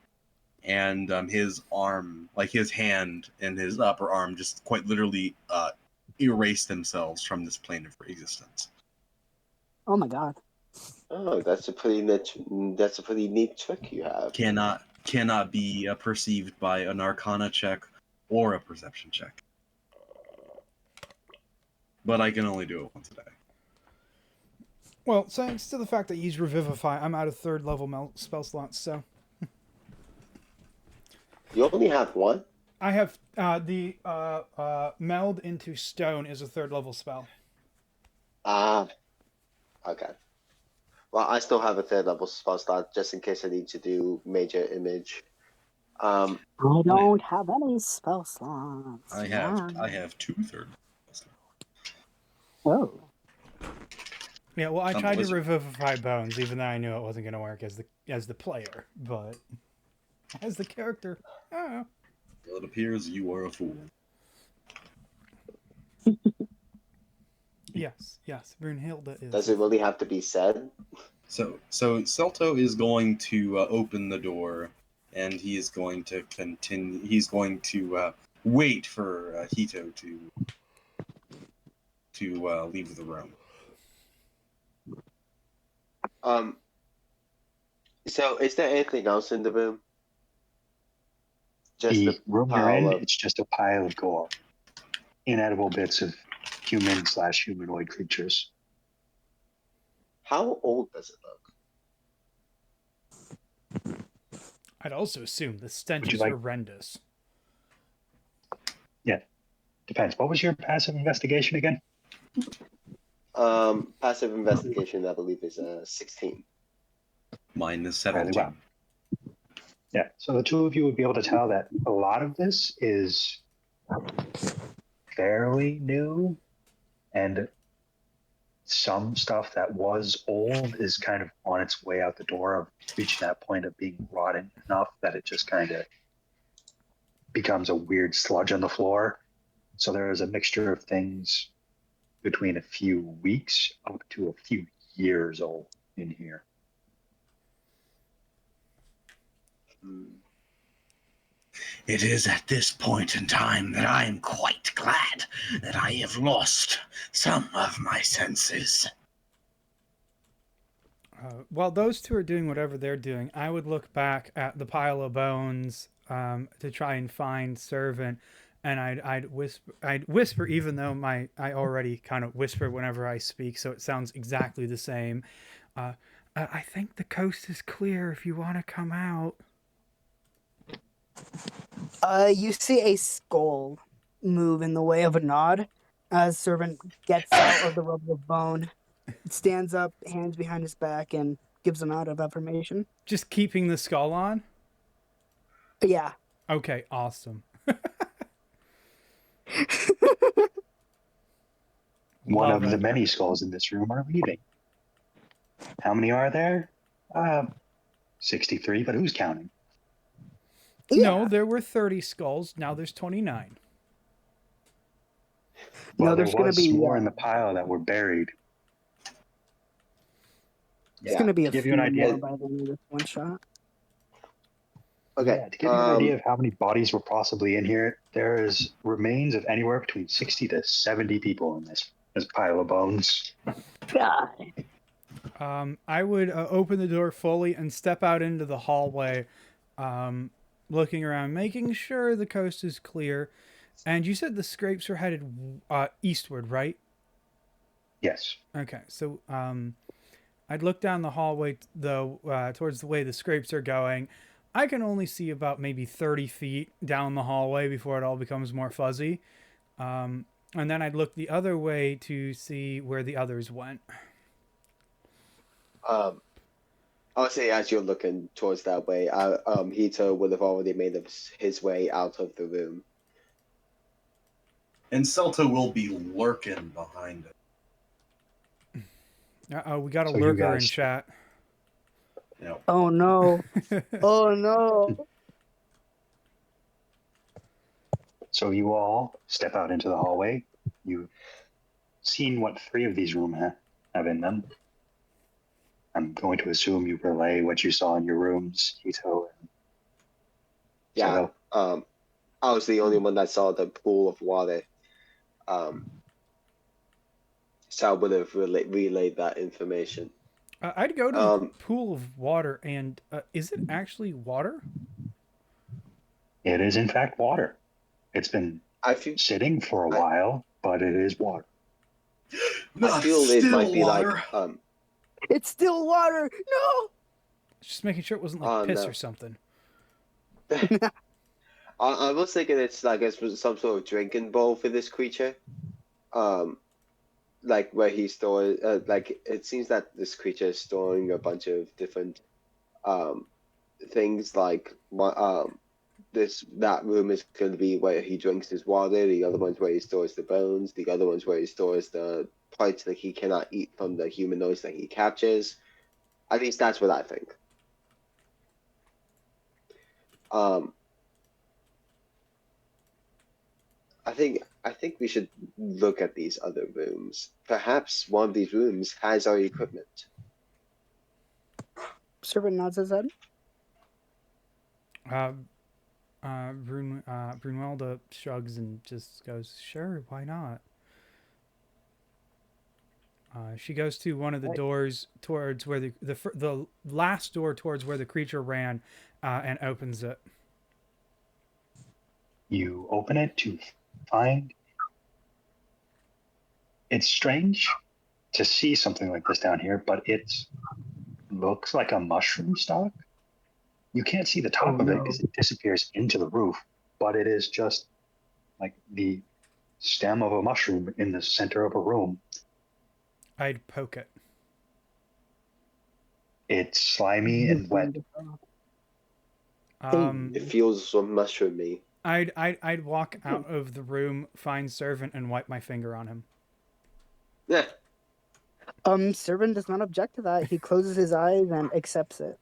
and his arm, like his hand and his upper arm, just quite literally erase themselves from this plane of existence. Oh my god. Oh, that's a pretty neat trick you have. Cannot be perceived by an Arcana check or a Perception check. But I can only do it once a day. Well, thanks to the fact that you use Revivify, I'm out of 3rd level spell slots, so. You only have one? I have the Meld into Stone is a 3rd level spell. Okay. Well, I still have a 3rd level spell slot just in case I need to do Major Image. I don't have any spell slots. I have 2 third. Oh. Yeah, well, I tried to Wizard. Revivify Bones, even though I knew it wasn't going to work as the player, but as the character, oh. Well, it appears you are a fool. Yes, Brunhilde is. Does it really have to be said? So Celto is going to open the door, and he is going to continue. He's going to wait for Hito to leave the room. Um. So, is there anything else in the room? Just the The room you're pile in, of. it's just a pile of gore, inedible bits of human/humanoid creatures. How old does it look? I'd also assume the stench Would you is like? horrendous. Yeah, depends. What was your passive investigation again? Passive investigation, I believe, is 16. Mine is Fairly 17. well. Yeah, so the two of you would be able to tell that a lot of this is fairly new, and some stuff that was old is kind of on its way out the door of reaching that point of being rotten enough that it just kind of becomes a weird sludge on the floor. So there is a mixture of things between a few weeks up to a few years old in here. Hmm. It is at this point in time that I am quite glad that I have lost some of my senses. While those two are doing whatever they're doing, I would look back at the pile of bones to try and find Servant, and I'd whisper, even though I already kind of whisper whenever I speak, so it sounds exactly the same. I think the coast is clear if you want to come out. You see a skull move in the way of a nod as Servant gets out of the rubble of bone, stands up, hands behind his back, and gives a nod of affirmation. Just keeping the skull on? Yeah. Okay, awesome. One Love of the it. many skulls in this room are leaving. How many are there? 63, but who's counting? No, Yeah. there were 30 skulls. Now there's 29. Well, No, there there's gonna was be more in the pile that were buried. there's Yeah. gonna be To a give you few an idea, more by the end of this one shot. Okay. yeah, to give you an idea of how many bodies were possibly in here, there is remains of anywhere between 60 to 70 people in this pile of bones. God. I would open the door fully and step out into the hallway, looking around, making sure the coast is clear. And you said the scrapes are headed eastward, right? Yes. Okay, so I'd look down the hallway though towards the way the scrapes are going. I can only see about maybe 30 feet down the hallway before it all becomes more fuzzy. And then I'd look the other way to see where the others went. Um, I would say as you're looking towards that way, Hito would have already made his way out of the room. And Celta will be lurking behind it. We got a So you lurker in guys- chat. You know, Oh no. Oh no. So you all step out into the hallway. You've seen what 3 of these rooms have in them. I'm going to assume you relay what you saw in your rooms, Hito. Yeah. So, I was the only one that saw the pool of water. So I would have relayed that information. I'd go to the pool of water, and is it actually water? it is in fact water. It's been sitting for a while, but it is water. I feel it might be water. like It's still water. No. Just making sure it wasn't like piss no. or something. I was thinking it's like it's some sort of drinking bowl for this creature. Like where he stores, like it seems that this creature is storing a bunch of different things. Like that room is going to be where he drinks his water. The other one's where he stores the bones. The other one's where he stores the parts that he cannot eat from the humanoids that he captures. At least that's what I think. I think we should look at these other rooms. Perhaps one of these rooms has our equipment. Servant nods his head. Brunwelda shrugs and just goes, "Sure, why not?" She goes to one of the Right. doors towards where the last door towards where the creature ran, and opens it. You open it to find. It's strange to see something like this down here, but it looks like a mushroom stalk. You can't see the top Oh, of it no. because it disappears into the roof, but it is just like the stem of a mushroom in the center of a room. I'd poke it. It's slimy and wet. It feels so mushroomy. I'd walk out of the room, find servant, and wipe my finger on him. Yeah. Servant does not object to that. He closes his eyes and accepts it.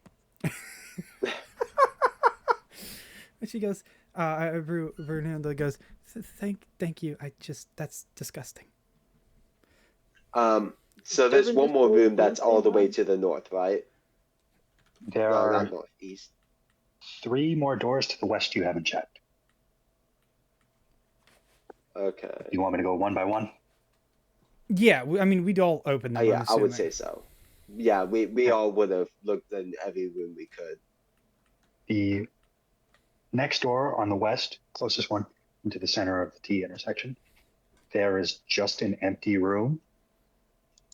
And she goes, Brunhilde goes, thank you. That's disgusting. So there's Servant one just more goes, room that's "Don't all say the way hi." to the north, right? There No, are not northeast. 3 more doors to the west you haven't checked. Okay. You want me to go one by one? Yeah, I mean, we'd all open them. Yeah, I'm I would assuming. say so. Yeah, we all would have looked in every room we could. The next door on the west, closest one into the center of the T intersection, there is just an empty room.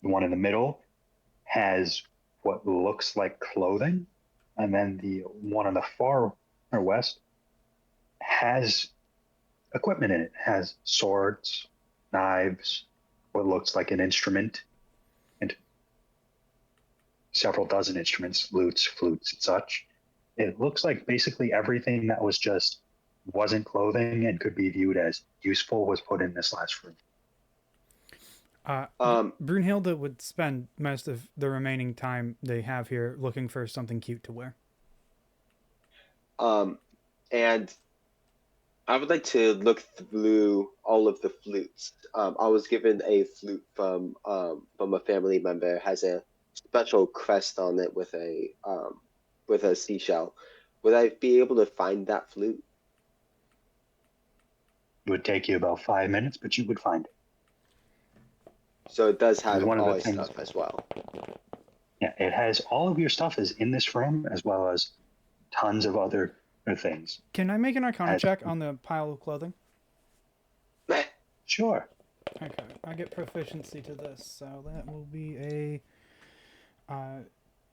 The one in the middle has what looks like clothing, and then the one on the far or west has equipment in it. Has swords, knives, what looks like an instrument, and several dozen instruments, lutes, flutes, and such. It looks like basically everything that wasn't clothing and could be viewed as useful was put in this last room. Brunhilde would spend most of the remaining time they have here looking for something cute to wear. And I would like to look through all of the flutes. I was given a flute from a family member. It has a special crest on it with a seashell. Would I be able to find that flute? It would take you about 5 minutes, but you would find it. So it does have One of all the his things- stuff as well. Yeah, it has all of your stuff is in this room, as well as tons of other things. Can I make an Arcana As- check on the pile of clothing? Sure. Okay, I get proficiency to this, so that will be a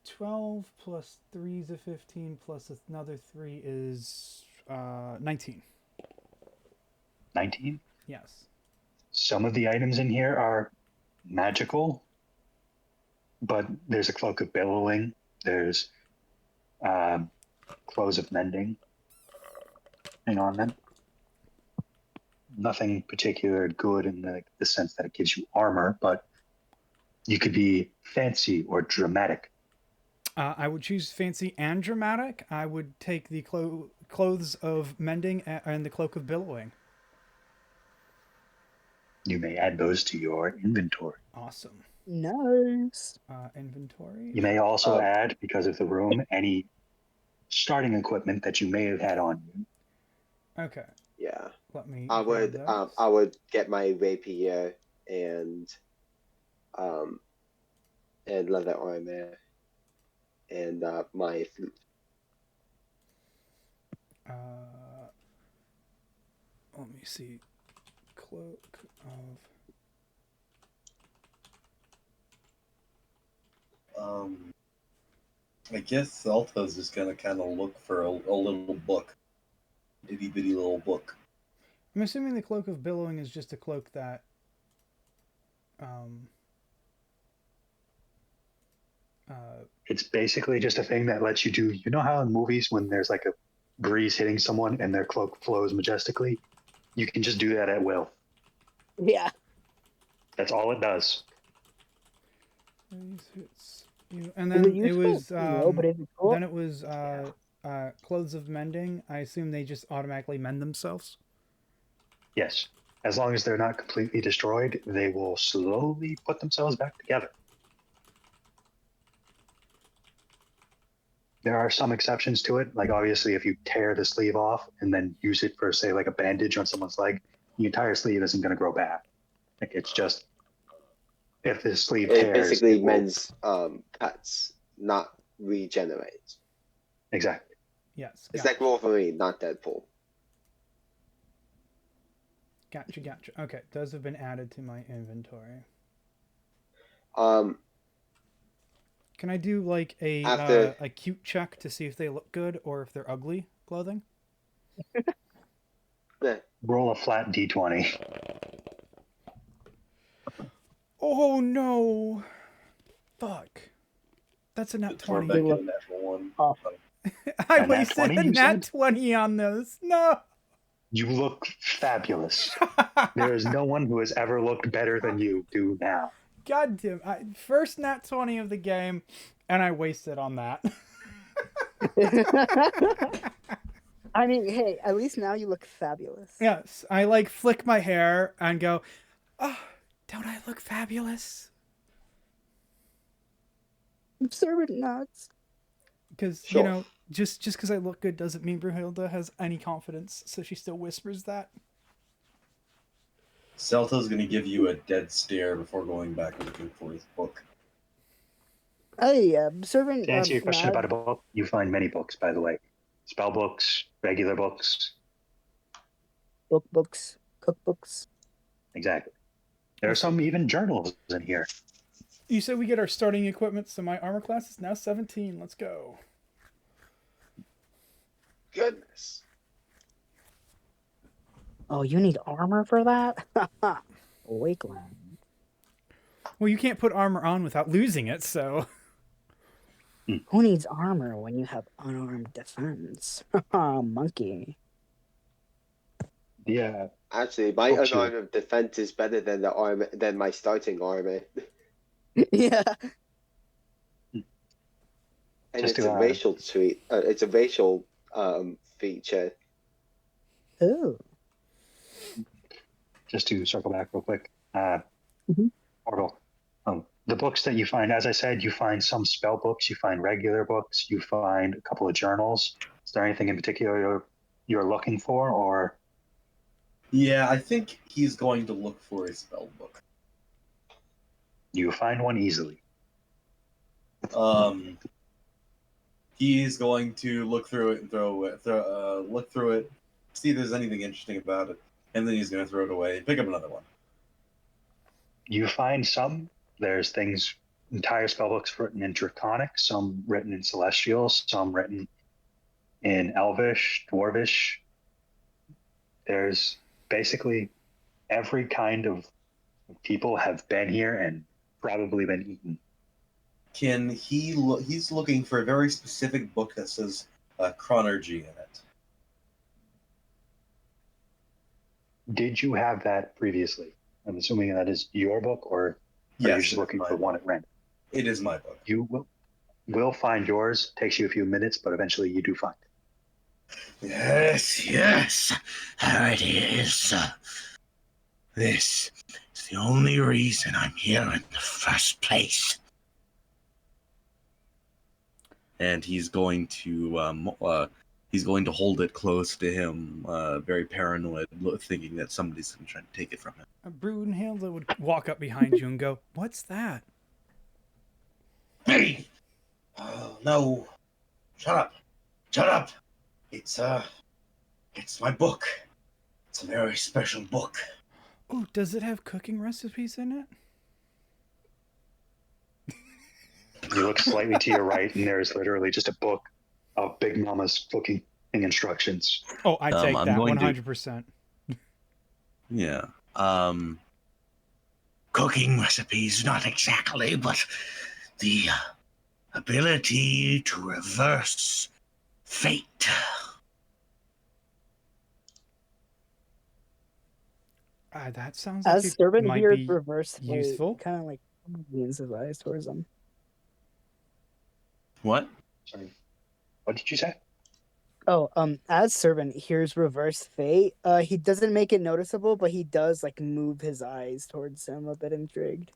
12 plus 3 is a 15 plus another 3 is 19. 19. Yes. Some of the items in here are magical, but there's a cloak of billowing. There's clothes of mending. Hang on then. Nothing particular good in the sense that it gives you armor, but you could be fancy or dramatic. I would choose fancy and dramatic. I would take the clothes of mending and the cloak of billowing. You may add those to your inventory. Awesome. Nice. Inventory. You may also add, because of the room, any starting equipment that you may have had on you. Okay. Yeah. Let me. I would grab those. I would get my rapier and leather armor and my flute. Let me see. Cloak of. I guess Alta's just gonna kind of look for a little book, itty bitty little book. I'm assuming the cloak of billowing is just a cloak that. It's basically just a thing that lets you do. You know how in movies when there's like a breeze hitting someone and their cloak flows majestically, you can just do that at will. Yeah. That's all it does. And Is then it it useful? was. No, but it's cool. Then it was clothes of mending. I assume they just automatically mend themselves. Yes. As long as they're not completely destroyed, they will slowly put themselves back together. There are some exceptions to it. Like obviously if you tear the sleeve off and then use it for say like a bandage on someone's leg, the entire sleeve isn't going to grow back. Like it's just If the sleeve It tears, basically it will- mends cuts, not regenerates. exactly. Yes. It's like Wolverine, not Deadpool. Gotcha. Okay, those have been added to my inventory. Um, Can I do like After- a cute check to see if they look good or if they're ugly clothing? yeah. Roll a flat d20. Oh no! Fuck. That's a nat Throw 20. back in look- a natural one. Oh. I A nat wasted 20, a you nat said? 20 on this. No. You look fabulous. There is no one who has ever looked better than you do now. God damn. First nat 20 of the game, and I wasted on that. I mean, hey, at least now you look fabulous. Yes, I like flick my hair and go, oh, don't I look fabulous? Servant nuts. Because, Sure. you know, just because I look good doesn't mean Brunhilde has any confidence, so she still whispers that. Celta's going to give you a dead stare before going back and looking for his book. Hey, servant. To answer your question Nod. about a book, you find many books, by the way. Spell books, regular books. Books, cookbooks. Exactly. There are some even journals in here. You said we get our starting equipment, so my armor class is now 17. Let's go. Goodness. Oh, you need armor for that? Wakeland. Well, you can't put armor on without losing it, so... Who needs armor when you have unarmed defense? Monkey. Yeah. Actually, my Oh, sure. unarmed defense is better than the armor than my starting armor. Yeah. And Just it's to, a racial tweet. It's a racial feature. Oh. Just to circle back real quick. Mhm. Orville. The books that you find, as I said, you find some spell books, you find regular books, you find a couple of journals. Is there anything in particular you're looking for, or Yeah, I think he's going to look for a spell book. you find one easily? He's going to look through it and look through it, see if there's anything interesting about it, and then he's going to throw it away and pick up another one. You find some. There's things, entire spell books written in Draconic, some written in Celestial, some written in Elvish, Dwarvish. There's basically every kind of people have been here and probably been eaten. Can he look? He's looking for a very specific book that says chronergy in it. Did you have that previously? I'm assuming that is your book, or are you Yes, just it is looking my for one book. at random? It is my book. You will find yours. Takes you a few minutes, but eventually you do find it. Yes, there it is. This is the only reason I'm here in the first place. And he's going to hold it close to him, very paranoid, thinking that somebody's going to try to take it from him. Brunhilde would walk up behind you and go, what's that? Hey! Oh, no. Shut up. Shut up. It's my book. It's a very special book. Oh, does it have cooking recipes in it? You look slightly to your right, and there's literally just a book of Big Mama's cooking instructions. Oh, I take I'm that going to- 100%. Yeah. Cooking recipes, not exactly, but the ability to reverse fate. That sounds like As it servant might here, be reverse useful. kind of like leans his eyes towards him. What? Sorry. What did you say? Oh, as servant here's reverse fate. He doesn't make it noticeable, but he does like move his eyes towards him, a bit intrigued.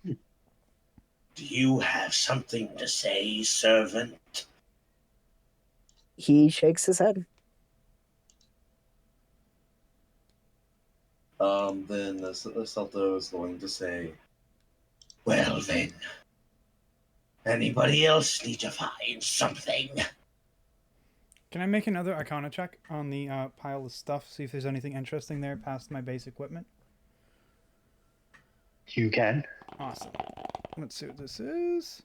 Do you have something to say, servant? He shakes his head. Then Salto is going to say, Well then, anybody else need to find something? Can I make another Arcana check on the pile of stuff? See if there's anything interesting there past my base equipment. You can. Awesome. Let's see what this is.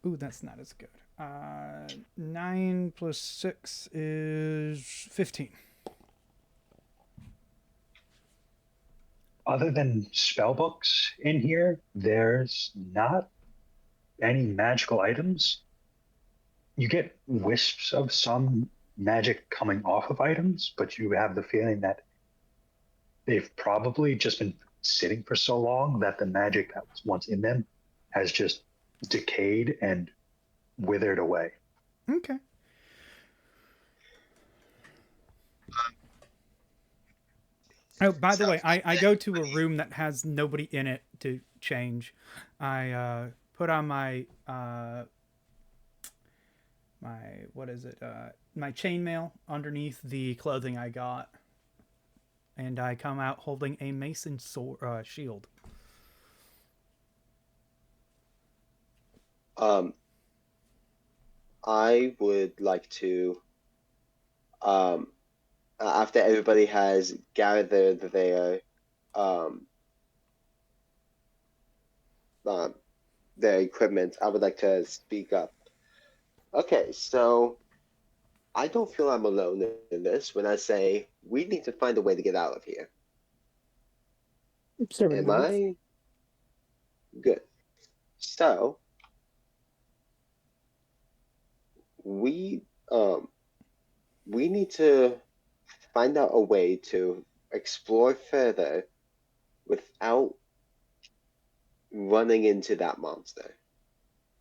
Ooh, that's not as good. 9 plus 6 is 15. Other than spell books in here, there's not any magical items. You get wisps of some magic coming off of items, but you have the feeling that they've probably just been sitting for so long that the magic that was once in them has just decayed and withered away. Okay. Oh, by the way, I go to a room that has nobody in it to change. I put on my my chainmail underneath the clothing I got, and I come out holding a mason sword shield. I would like to, after everybody has gathered their equipment, I would like to speak up. Okay, so I don't feel I'm alone in this when I say we need to find a way to get out of here. Servant Am nods. I good? So we need to find out a way to explore further without running into that monster.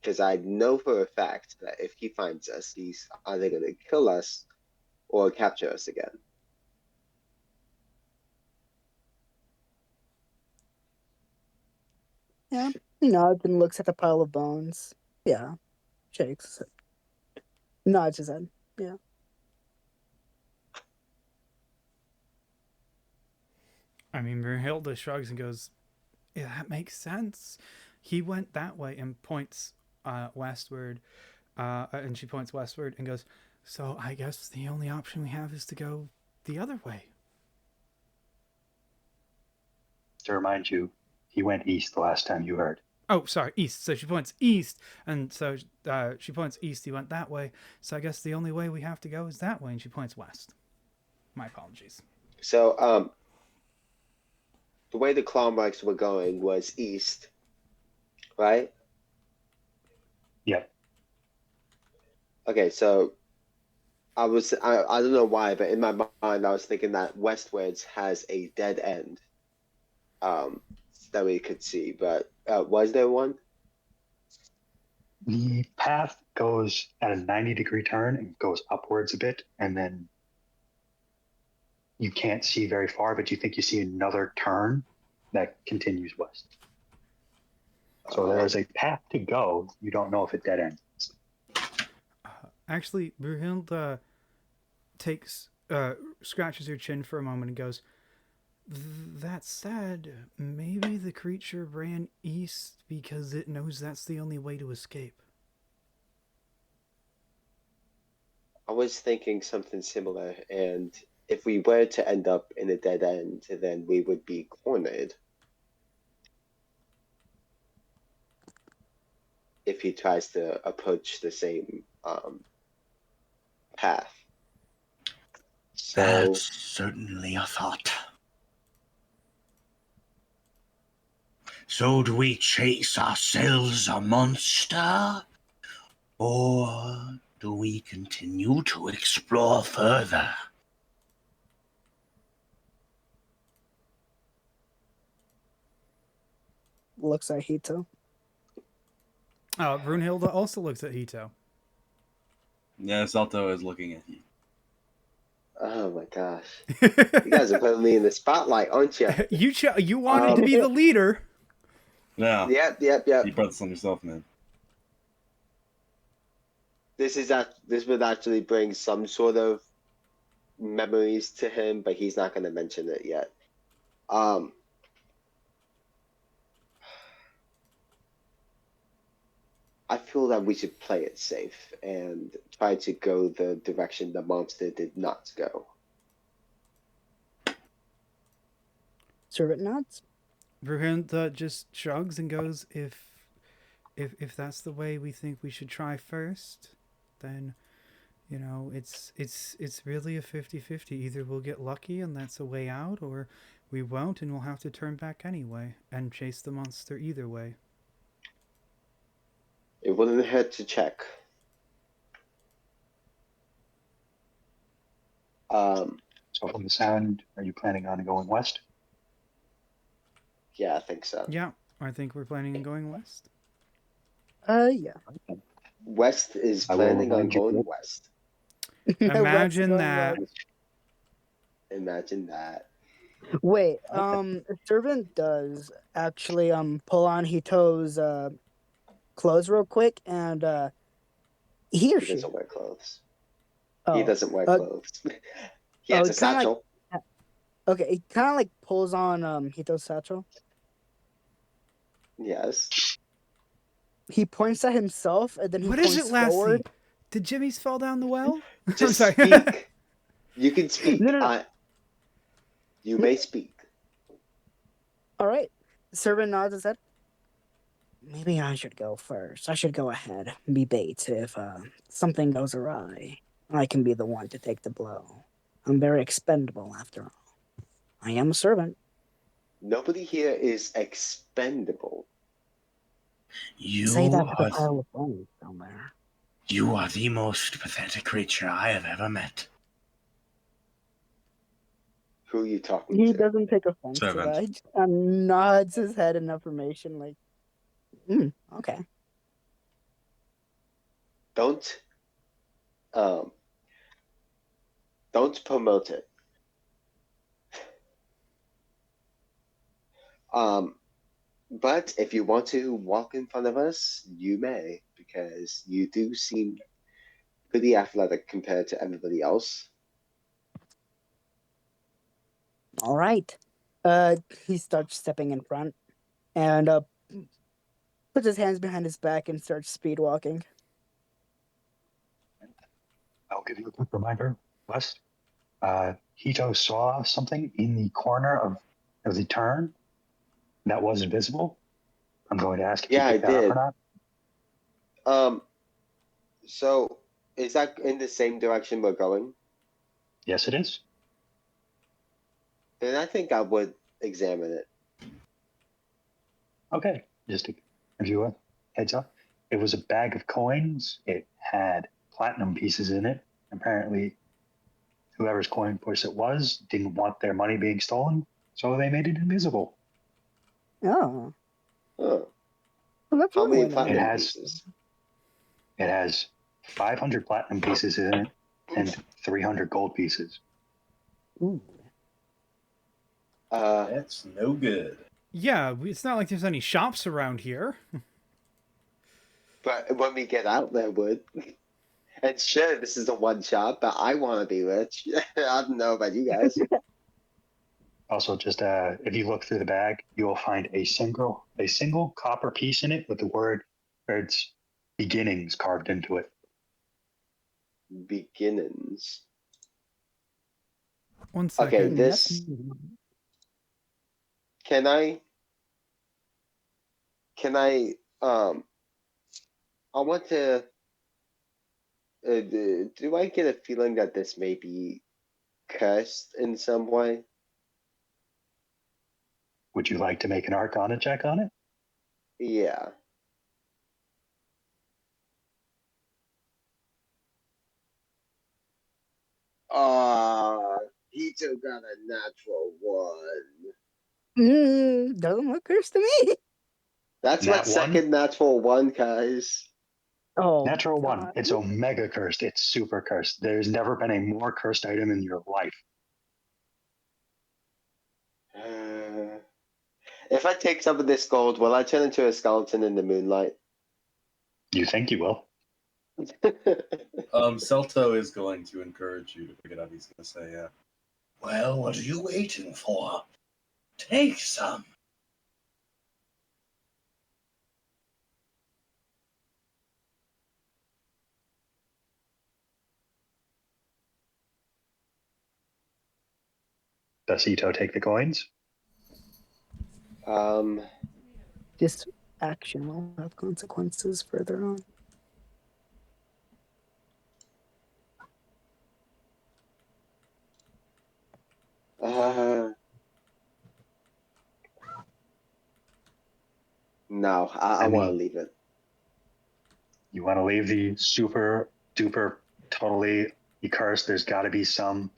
Because I know for a fact that if he finds us, he's either going to kill us or capture us again. Yeah. He nods and looks at the pile of bones. Yeah. Shakes. Nods his head. Yeah. I mean, Brunhilde shrugs and goes, "Yeah, that makes sense. He went that way," and points westward. And she points westward and goes, "So I guess the only option we have is to go the other way." To remind you, he went east the last time you heard. Oh, sorry, east. So she points east, and so she points east. He went that way. So I guess the only way we have to go is that way, and she points west. My apologies. So, the way the claw marks were going was east, right? Yep. Okay, so I don't know why, but in my mind I was thinking that westwards has a dead end that we could see, but was there one? The path goes at a 90-degree turn and goes upwards a bit, and then you can't see very far, but you think you see another turn that continues west. So there is a path to go. You don't know if it dead ends. Actually, Brunhilde scratches her chin for a moment and goes, "That said, maybe the creature ran east because it knows that's the only way to escape." I was thinking something similar, and if we were to end up in a dead end, then we would be cornered if he tries to approach the same path. So That's certainly a thought. So do we chase ourselves a monster? Or do we continue to explore further? Looks at Hito. Brunhilde also looks at Hito. yeah, Salto is looking at you. oh my gosh, you guys are putting me in the spotlight, aren't you? You wanted to be the leader. Yeah. Yep. You brought this on yourself, man. This would actually bring some sort of memories to him, but he's not going to mention it yet. Um, I feel that we should play it safe and try to go the direction the monster did not go. Servant nods. Brunhilde just shrugs and goes, if that's the way we think we should try first, then you know, it's really a 50-50. Either we'll get lucky and that's a way out, or we won't and we'll have to turn back anyway and chase the monster either way. It wouldn't hurt to check. So from the sound, are you planning on going west? Yeah, I think so. Yeah, I think we're planning on going west. Yeah. West is I will planning on remind you going that- west. Imagine West, that. west. Imagine that. Wait, Okay. servant does actually pull on Hito's clothes real quick, and he or He she. doesn't wear clothes. Oh, He doesn't wear uh, clothes. He has a kinda like- satchel. okay, he kind of like pulls on Hito's satchel. Yes. He points at himself, and then he What points is it, Lassie? forward. Did Jimmy's fall down the well? I'm Just sorry. speak. You can speak. No. You may speak. All right. Servant nods his head. Maybe I should go first. I should go ahead and be bait if something goes awry. I can be the one to take the blow. I'm very expendable after all. I am a servant. Nobody here is expendable. You Say that to the are, pile of bones down there. you are the most pathetic creature I have ever met. Who are you talking He to? doesn't take offense to Servant. that. He just nods his head in affirmation, like, okay. Don't promote it. But if you want to walk in front of us, you may, because you do seem pretty athletic compared to everybody else. All right. He starts stepping in front and puts his hands behind his back and starts speed walking. I'll give you a quick reminder, West. Hito saw something in the corner of the turn that was invisible. I'm going to ask if Yeah, you I picked that up did. or not. So is that in the same direction we're going? Yes, it is. Then I think I would examine it. Okay, just to give you a heads up. It was a bag of coins. It had platinum pieces in it. Apparently, whoever's coin push it was didn't want their money being stolen, so they made it invisible. Oh. Huh. Well, that's How one many way to platinum It has- pieces? It has 500 platinum pieces in it and 300 gold pieces. Ooh. That's no good. Yeah, it's not like there's any shops around here. But when we get out, there would. And sure, this is the one shop, but I want to be rich. I don't know about you guys. Also, just if you look through the bag, you will find a single copper piece in it with the word or its beginnings carved into it. Beginnings. One second. Okay, this. Can I? I want to. Do I get a feeling that this may be cursed in some way? Would you like to make an Arcana check on it? Yeah. Hito got a natural one. Doesn't look cursed to me. That's Nat my one? second natural one, guys. Oh, Natural one. God. It's omega cursed. It's super cursed. There's never been a more cursed item in your life. If I take some of this gold, will I turn into a skeleton in the moonlight? You think you will? Celto is going to encourage you to pick it up. He's going to say, Well, what are you waiting for? Take some. Does Ito take the coins? This action will have consequences further on. No, I I want to mean- leave it. You want to leave the super duper totally accursed? There's got to be some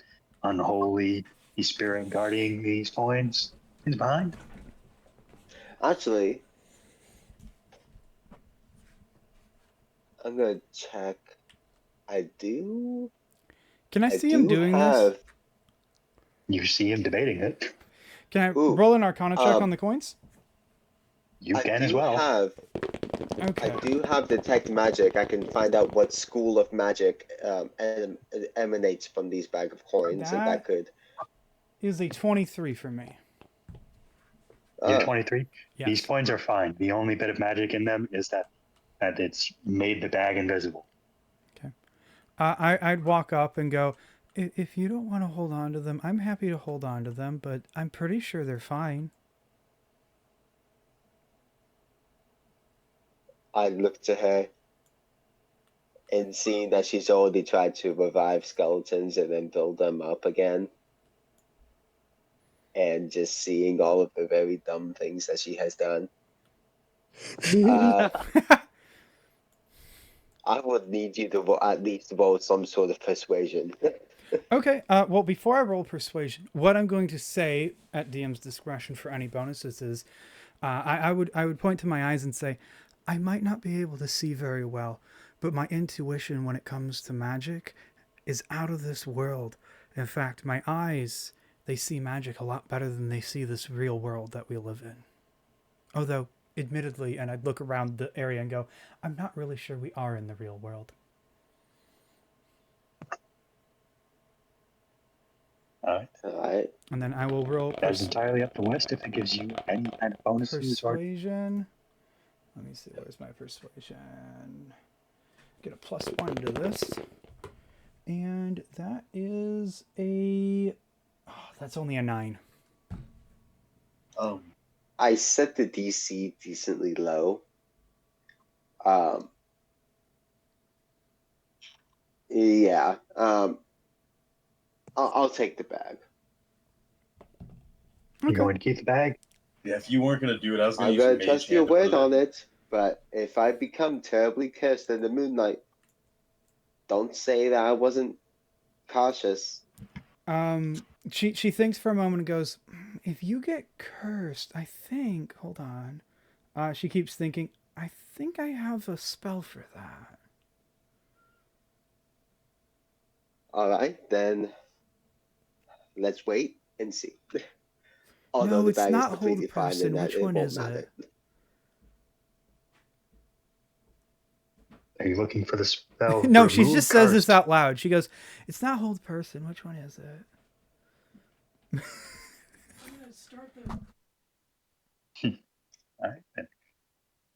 unholy spirit guarding these coins behind. Actually, I'm gonna check. I do. Can I I see him do doing have. this? You see him debating it. Can I Ooh, roll an Arcana check on the coins? You I can do as well. have. Okay. I do have detect magic. I can find out what school of magic emanates from these bag of coins, and that could. Is a 23 for me. You're 23. Yes. These coins are fine. The only bit of magic in them is that it's made the bag invisible. Okay. I'd walk up and go, if you don't want to hold on to them, I'm happy to hold on to them, but I'm pretty sure they're fine. I look to her, and seeing that she's already tried to revive skeletons and then build them up again, and just seeing all of the very dumb things that she has done, I would need you to at least roll some sort of persuasion. Okay. Well, before I roll persuasion, what I'm going to say at DM's discretion for any bonuses is, I would point to my eyes and say, I might not be able to see very well, but my intuition when it comes to magic is out of this world. In fact, my eyes, they see magic a lot better than they see this real world that we live in. Although, admittedly, and I'd look around the area and go, I'm not really sure we are in the real world. All right. And then I will roll That's entirely up to West if it gives you any kind of bonuses persuasion. Let me see, where's my persuasion? Get a +1 to this. And that is that's only a 9. I set the DC decently low. Yeah. I'll take the bag. You going to keep the bag? Yeah, if you weren't gonna do it, I was gonna I'm use gonna Mage trust Hand your to put word it on in. it, but if I become terribly cursed in the moonlight, don't say that I wasn't cautious. She thinks for a moment and goes, if you get cursed, I think, hold on. She keeps thinking, I think I have a spell for that. Alright, then let's wait and see. Although No, the it's bag is not completely hold fine person. and that Which it one won't is matter. it? Are you looking for the spell? No, she Remove just says this cursed? out loud. She goes, it's not hold person. Which one is it? All right, then.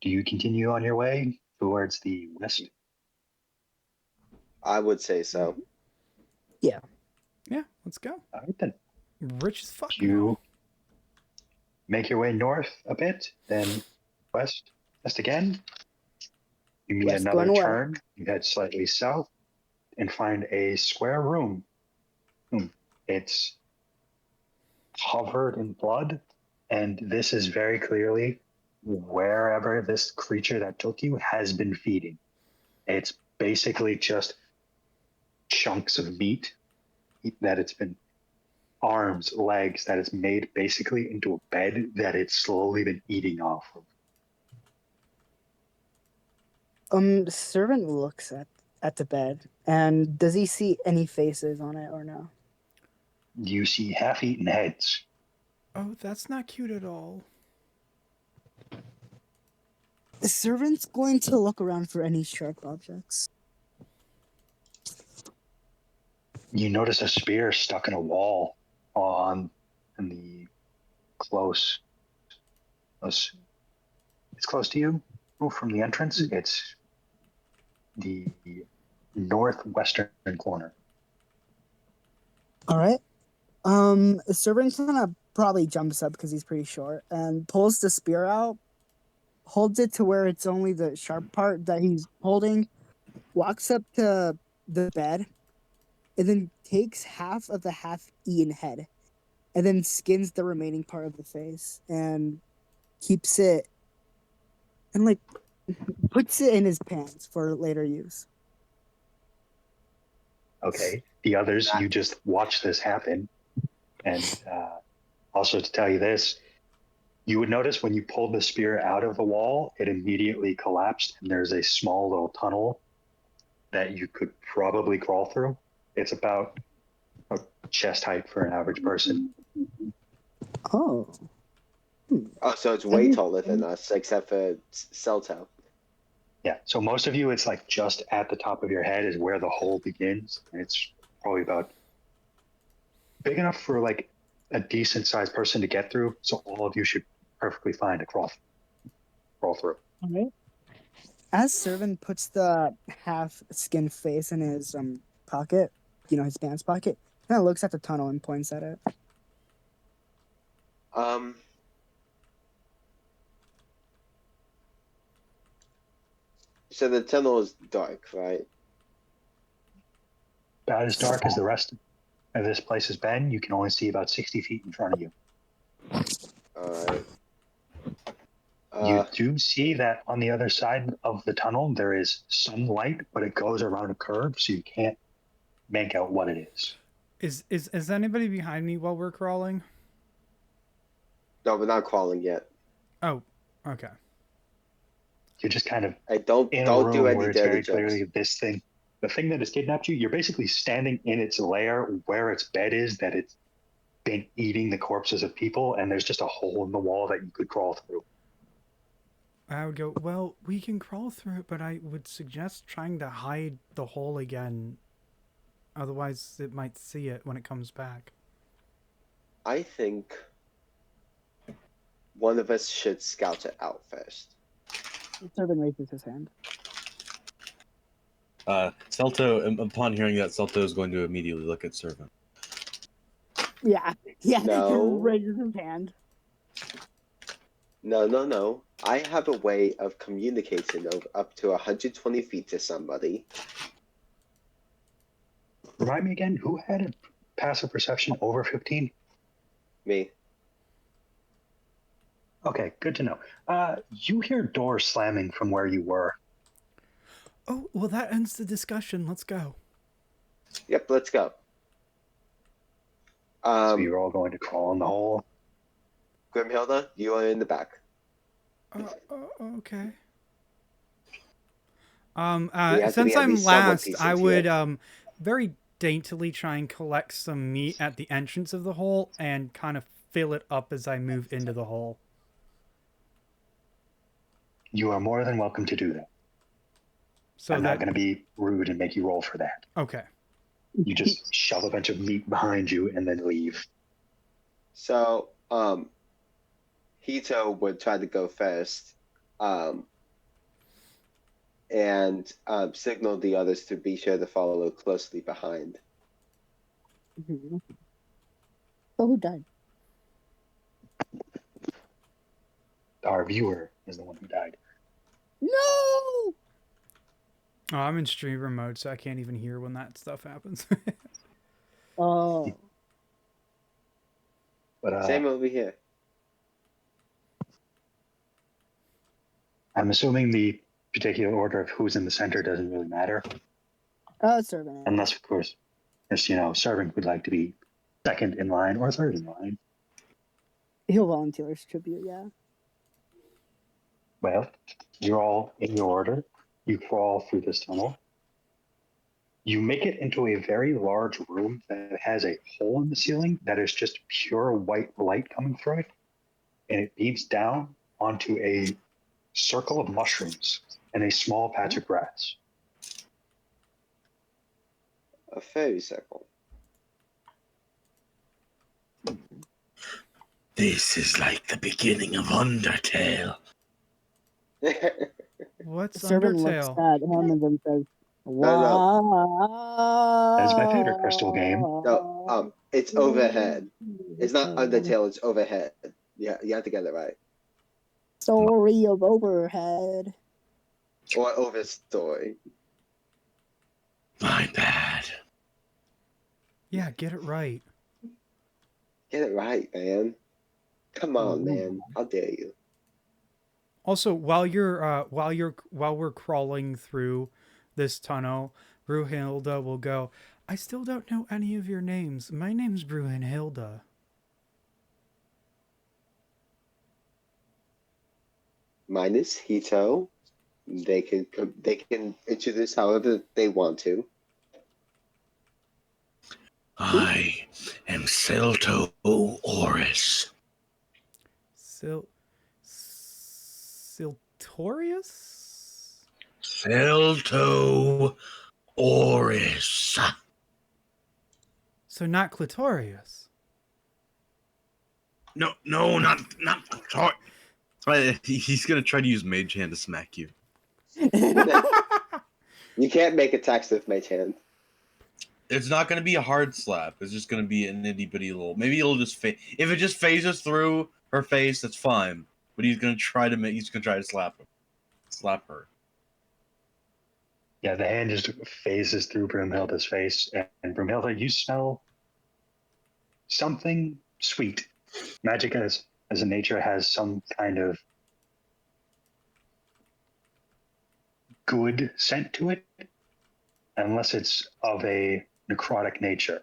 Do you continue on your way towards the west? I would say so. Yeah. Yeah, let's go. All right, then. Rich as fuck. You make your way north a bit, then west again. You meet West another going well. turn. You head slightly south and find a square room. It's covered in blood, and this is very clearly wherever this creature that took you has been feeding. It's basically just chunks of meat that it's been arms, legs that it's made basically into a bed that it's slowly been eating off of. The servant looks at the bed, and does he see any faces on it or no? You see half-eaten heads. Oh, that's not cute at all. The servant's going to look around for any sharp objects. You notice a spear stuck in a wall in the close. It's close to you from the entrance. It's the northwestern corner. All right. The servant kind of probably jumps up because he's pretty short and pulls the spear out, holds it to where it's only the sharp part that he's holding, walks up to the bed, and then takes half of the half-eaten head, and then skins the remaining part of the face and keeps it and like puts it in his pants for later use. Okay. The others, you just watch this happen. And also to tell you this, you would notice when you pulled the spear out of the wall, it immediately collapsed, and there's a small little tunnel that you could probably crawl through. It's about a chest height for an average person. Oh. Oh, so it's way taller than us, except for Celto. Yeah, so most of you, it's like just at the top of your head is where the hole begins, and it's probably about big enough for like a decent sized person to get through. So all of you should perfectly fine to crawl through. All right. As Servant puts the half skin face in his pocket, his pants pocket, kind of looks at the tunnel and points at it. So the tunnel is dark, right? About as dark as the rest of this place has been. You can only see about 60 feet in front of you. All right. You do see that on the other side of the tunnel there is some light, but it goes around a curve, so you can't make out what it is. Is anybody behind me while we're crawling? No, we're not crawling yet. Oh, okay. You're just kind of don't in do a room any where it's dirty very jokes. clearly this thing. The thing that has kidnapped you, you're basically standing in its lair where its bed is, that it's been eating the corpses of people, and there's just a hole in the wall that you could crawl through. I would go, well, we can crawl through it, but I would suggest trying to hide the hole again. Otherwise, it might see it when it comes back. I think one of us should scout it out first. Servant raises his hand. Celto, upon hearing that, Celto is going to immediately look at Servant. Yeah. No. Raises his hand. No. I have a way of communicating up to 120 feet to somebody. Remind me again, who had a passive perception over 15? Me. Okay, good to know. You hear doors slamming from where you were. Oh, well, that ends the discussion. Let's go. Yep, let's go. So you're all going to crawl in the hole. Grimhilda, you are in the back. Okay. have to Since be at I'm least somewhat last, decent I here. would very daintily try and collect some meat at the entrance of the hole and kind of fill it up as I move into the hole. You are more than welcome to do that. So I'm not going to be rude and make you roll for that. Okay. You just shove a bunch of meat behind you and then leave. So, Hito would try to go first, and signal the others to be sure to follow closely behind. Mm-hmm. Oh, who died? Our viewer is the one who died. No! Oh, I'm in streamer mode, so I can't even hear when that stuff happens. Oh. But Same over here. I'm assuming the particular order of who's in the center doesn't really matter. Oh, Servant. Unless, of course, Servant would like to be second in line or third in line. He'll volunteer as tribute, yeah. Well, you're all in your order. You crawl through this tunnel. You make it into a very large room that has a hole in the ceiling that is just pure white light coming through it. And it beams down onto a circle of mushrooms and a small patch of grass. A fairy circle. This is like the beginning of Undertale. What's The servant looks Undertale? at him and then says, no. That's my favorite Crystal game. No, it's overhead. It's not Undertale, it's overhead. Yeah, you have to get it right. Story of overhead. Or overstory. My bad. Yeah, get it right. Get it right, man. Come on, man. How dare you? Also, while we're crawling through this tunnel, Brunhilde will go, I still don't know any of your names. My name's Brunhilde. Mine is Hito. They can introduce however they want to. I am Celto Oris. Siltorius? Celto Oris. So not Clitorius. No, not. He's gonna try to use Mage Hand to smack you. You can't make attacks with Mage Hand. It's not gonna be a hard slap. It's just gonna be an itty bitty little. Maybe it'll just if it just phases through her face, that's fine. But he's gonna try to slap her. Yeah, the hand just phases through Brunhilde's face, and Brunhilde, you smell something sweet. Magic as a nature has some kind of good scent to it, unless it's of a necrotic nature.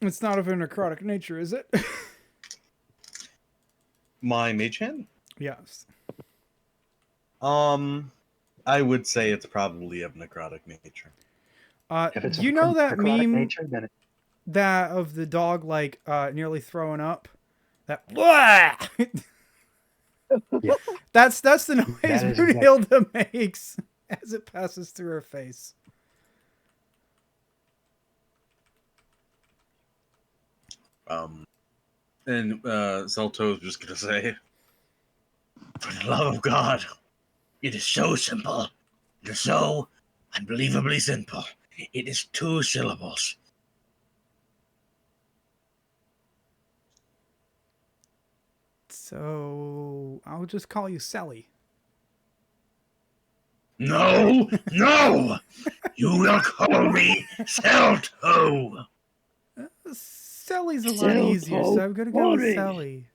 It's not of a necrotic nature, is it? My Mage Hand? Yes. I would say it's probably of necrotic nature. If it's You of know that necrotic meme nature, then that of the dog nearly throwing up? That Yeah. That's the noise That is Brunhilde makes as it passes through her face. And Celto's just gonna say, For the love of God, it is so simple. It is so unbelievably simple. It is 2 syllables. So I'll just call you Sally. No, no! You will call me Celto! Sally's a lot easier, so I'm gonna go with Celto Sally.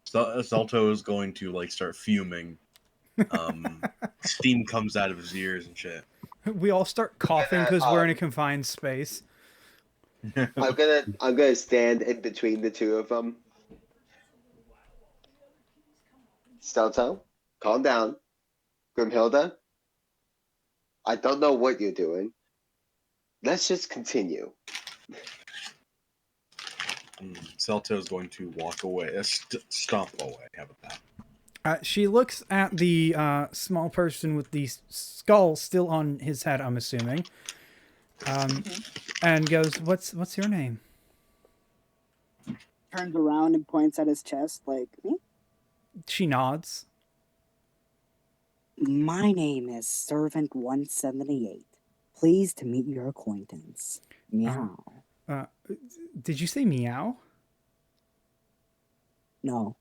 Celto is going to start fuming. Steam comes out of his ears and shit. We all start coughing because we're in a confined space. I'm gonna stand in between the two of them. Stelto, calm down. Grimhilda, I don't know what you're doing. Let's just continue. Celto is going to walk away, stomp away. How about that? She looks at the small person with the skull still on his head, I'm assuming, and goes, "What's your name?" Turns around and points at his chest like, me? She nods. My name is Servant 178. Pleased to meet your acquaintance. Meow. Did you say meow? No,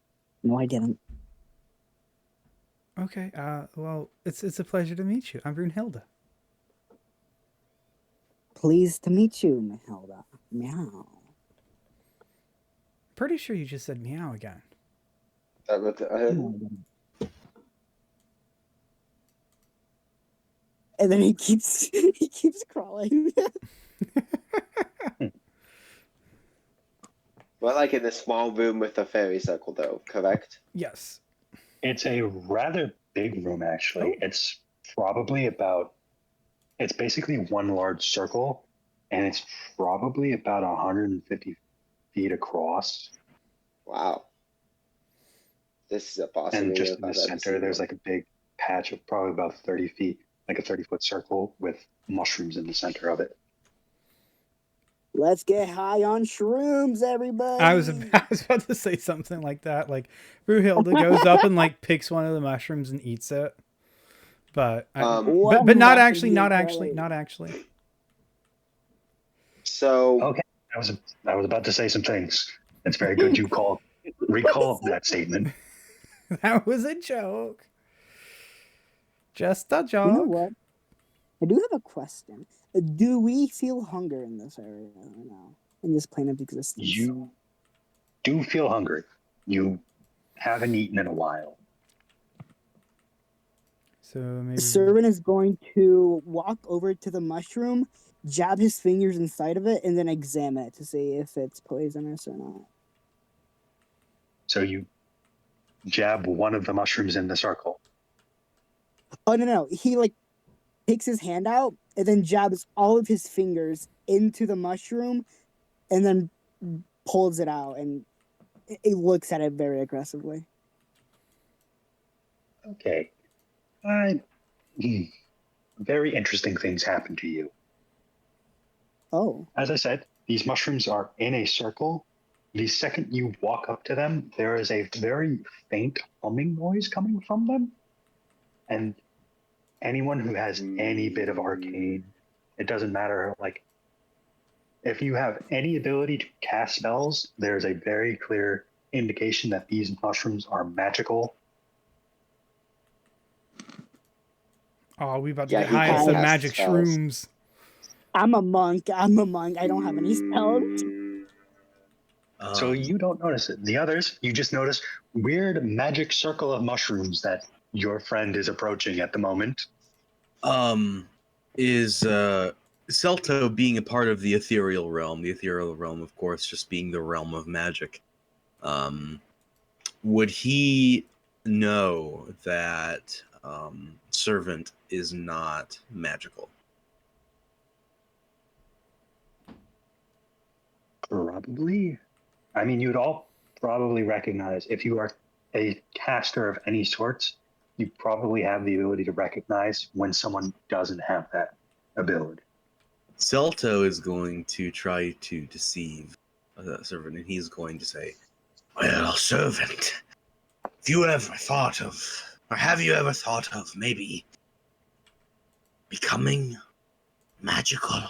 I didn't. Okay. Well, it's a pleasure to meet you. I'm Brunhilde. Pleased to meet you, Matilda. Meow. Pretty sure you just said meow again. No, I didn't. And then he keeps crawling. We're like in a small room with a fairy circle, though, correct? Yes. it's a rather big room, actually. It's basically one large circle, and it's probably about 150 feet across. Wow. This is a boss. And just in the center, there's like a big patch of probably about 30 feet, like a 30-foot circle with mushrooms in the center of it. Let's get high on shrooms, everybody. I was about to say something like that. Like Brunhilde goes up and like picks one of the mushrooms and eats it. But What but not mushroom actually, you not got? actually, not actually. So Okay, I was about to say some things. It's very good you recall that statement. That was a joke. Just a joke. You know what? I do have a question. Do we feel hunger in this area right now? In this plane of existence? You do feel hungry. You haven't eaten in a while. So maybe Servant is going to walk over to the mushroom, jab his fingers inside of it, and then examine it to see if it's poisonous or not. So you jab one of the mushrooms in the circle. Oh no! He like takes his hand out and then jabs all of his fingers into the mushroom, and then pulls it out, and he looks at it very aggressively. Okay. Very interesting things happen to you. Oh. As I said, these mushrooms are in a circle. The second you walk up to them, there is a very faint humming noise coming from them. And anyone who has any bit of arcane, it doesn't matter, like, if you have any ability to cast spells, there's a very clear indication that these mushrooms are magical. oh, we about to Yeah, get he high can on some cast magic spells. shrooms. I'm a monk. I don't have any spells. So you don't notice it. The others, you just notice weird magic circle of mushrooms that your friend is approaching at the moment. Is Celto being a part of the ethereal realm, of course, just being the realm of magic, would he know that Servant is not magical? Probably. I mean, you'd all probably recognize, if you are a caster of any sorts, you probably have the ability to recognize when someone doesn't have that ability. Celto is going to try to deceive Servant, and he's going to say, Well, Servant, have you ever thought of maybe becoming magical?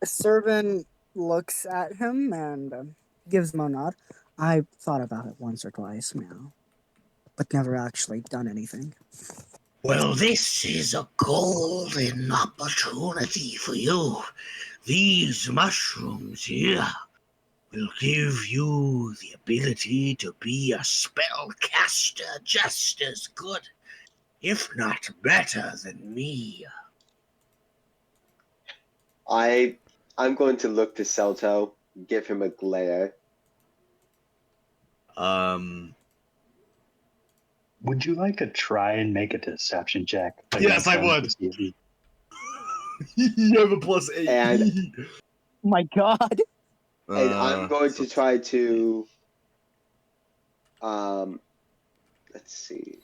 The servant looks at him and gives him a nod. I've thought about it once or twice now, but never actually done anything. Well, this is a golden opportunity for you. These mushrooms here will give you the ability to be a spellcaster just as good, if not better, than me. I'm going to look to Celto, give him a glare. Would you like to try and make a deception check? Yes, I would. You have a +8. And My God. and I'm going to try to let's see.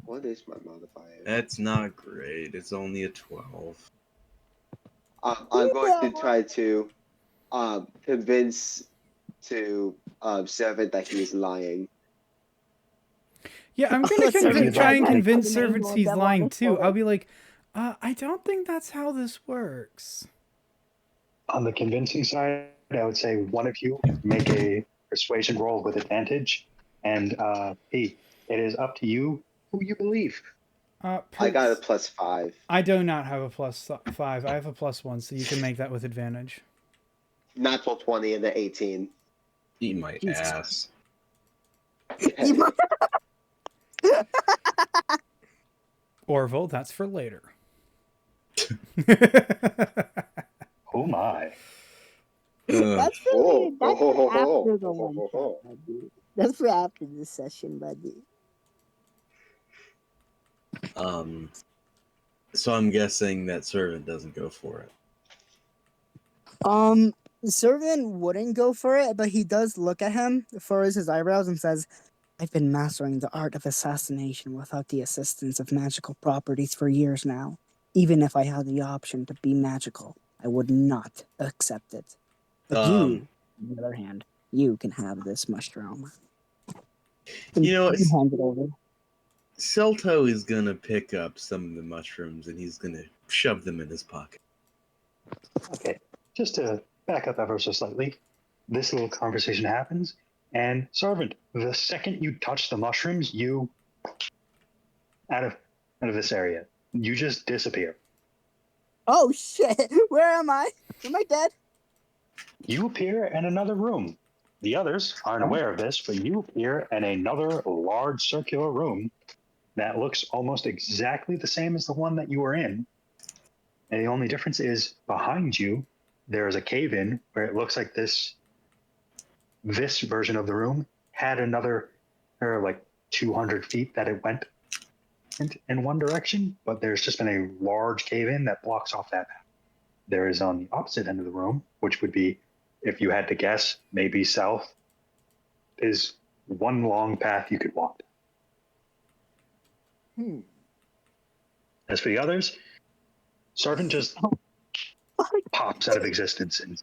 What is my modifier? That's not great. It's only a 12. I'm going to try to convince to Servant that he is lying. Yeah, I'm gonna Servant try and like, convince the Servants name he's of the lying devil too. on I'll be like, I don't think that's how this works. On the convincing side, I would say one of you make a persuasion roll with advantage, and hey, it is up to you who you believe. I got a +5. I do not have a +5. I have a +1, so you can make that with advantage. Natural 20 and the 18. Eat my ass. Orville, that's for later. Oh my. That's for after the one oh. shot, buddy. That's for after this session, buddy. So I'm guessing that Servant doesn't go for it. Servant wouldn't go for it, but he does look at him, furrows his eyebrows, and says, I've been mastering the art of assassination without the assistance of magical properties for years now. Even if I had the option to be magical, I would not accept it. But Um, you, on the other hand, you can have this mushroom. And You know, he hands it over. Celto is gonna pick up some of the mushrooms and he's gonna shove them in his pocket. Okay, just to back up ever so slightly, this little conversation happens, and Servant, the second you touch the mushrooms, you out of this area, you just disappear. Oh shit! Where am I? Am I dead? You appear in another room. The others aren't aware of this, but you appear in another large circular room that looks almost exactly the same as the one that you were in. And the only difference is behind you, there is a cave in where it looks like this version of the room had another like 200 feet that it went in one direction, but there's just been a large cave in that blocks off that path. There is on the opposite end of the room, which would be, if you had to guess, maybe south, is one long path you could walk. As for the others, Servant just pops out of existence. And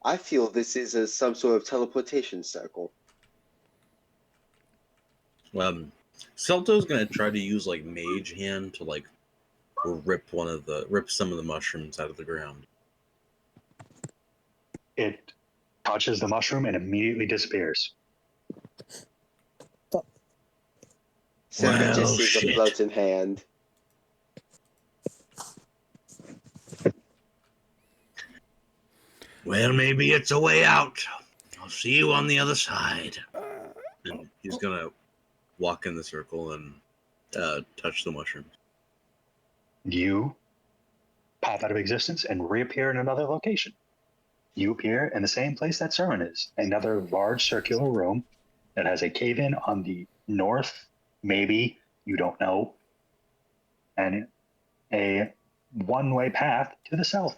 I feel this is some sort of teleportation circle. Celto's gonna try to use like Mage Hand to like rip some of the mushrooms out of the ground. it touches the mushroom and immediately disappears. Servant Well, just sees a shit. floating hand. Well, maybe it's a way out. I'll see you on the other side. And he's gonna walk in the circle and touch the mushroom. You pop out of existence and reappear in another location. You appear in the same place that Servant is, another large circular room that has a cave in on the north, maybe, you don't know, and a one-way path to the south.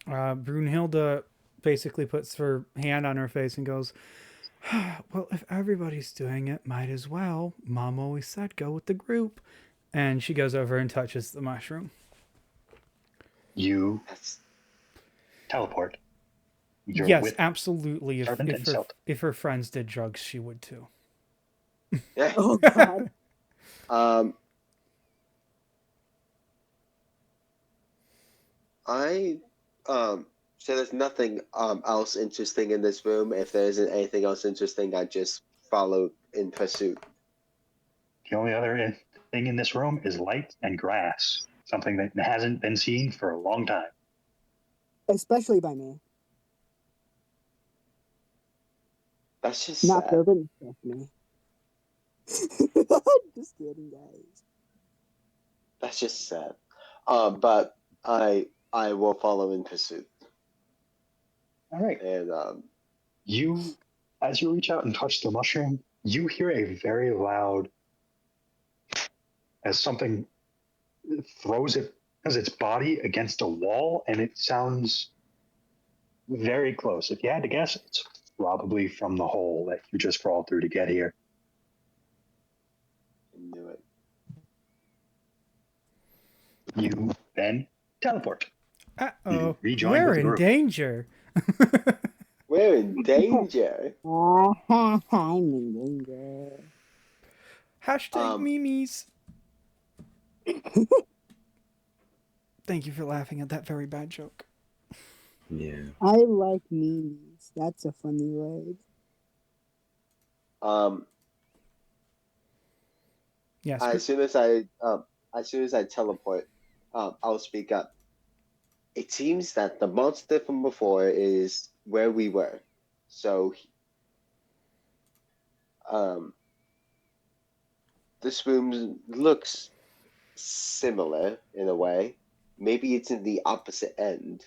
Brunhilde basically puts her hand on her face and goes, well, if everybody's doing it, might as well. Mom always said go with the group. And she goes over and touches the mushroom. You That's teleport. You're Yes, with absolutely. Servant and Celta. If her friends did drugs, she would too. yeah. Oh god. So there's nothing else interesting in this room. If there isn't anything else interesting, I just follow in pursuit. The only other thing in this room is light and grass, something that hasn't been seen for a long time. Especially by me. That's just Not sad. Servant, just me. Just kidding, guys. That's just sad. But I will follow in pursuit. All right. And You, as you reach out and touch the mushroom, you hear a very loud, as something throws it as its body against a wall, and it sounds very close. If you had to guess, it's probably from the hole that you just crawled through to get here. I knew it. You then teleport. Uh-oh. Rejoin We're with the in group. danger. We're in danger. I'm in danger. Hashtag memes. Thank you for laughing at that very bad joke. Yeah. I like memes. That's a funny word. Yes. As soon as I teleport, I'll speak up. It seems that the monster from before is where we were. So this room looks similar in a way. Maybe it's in the opposite end.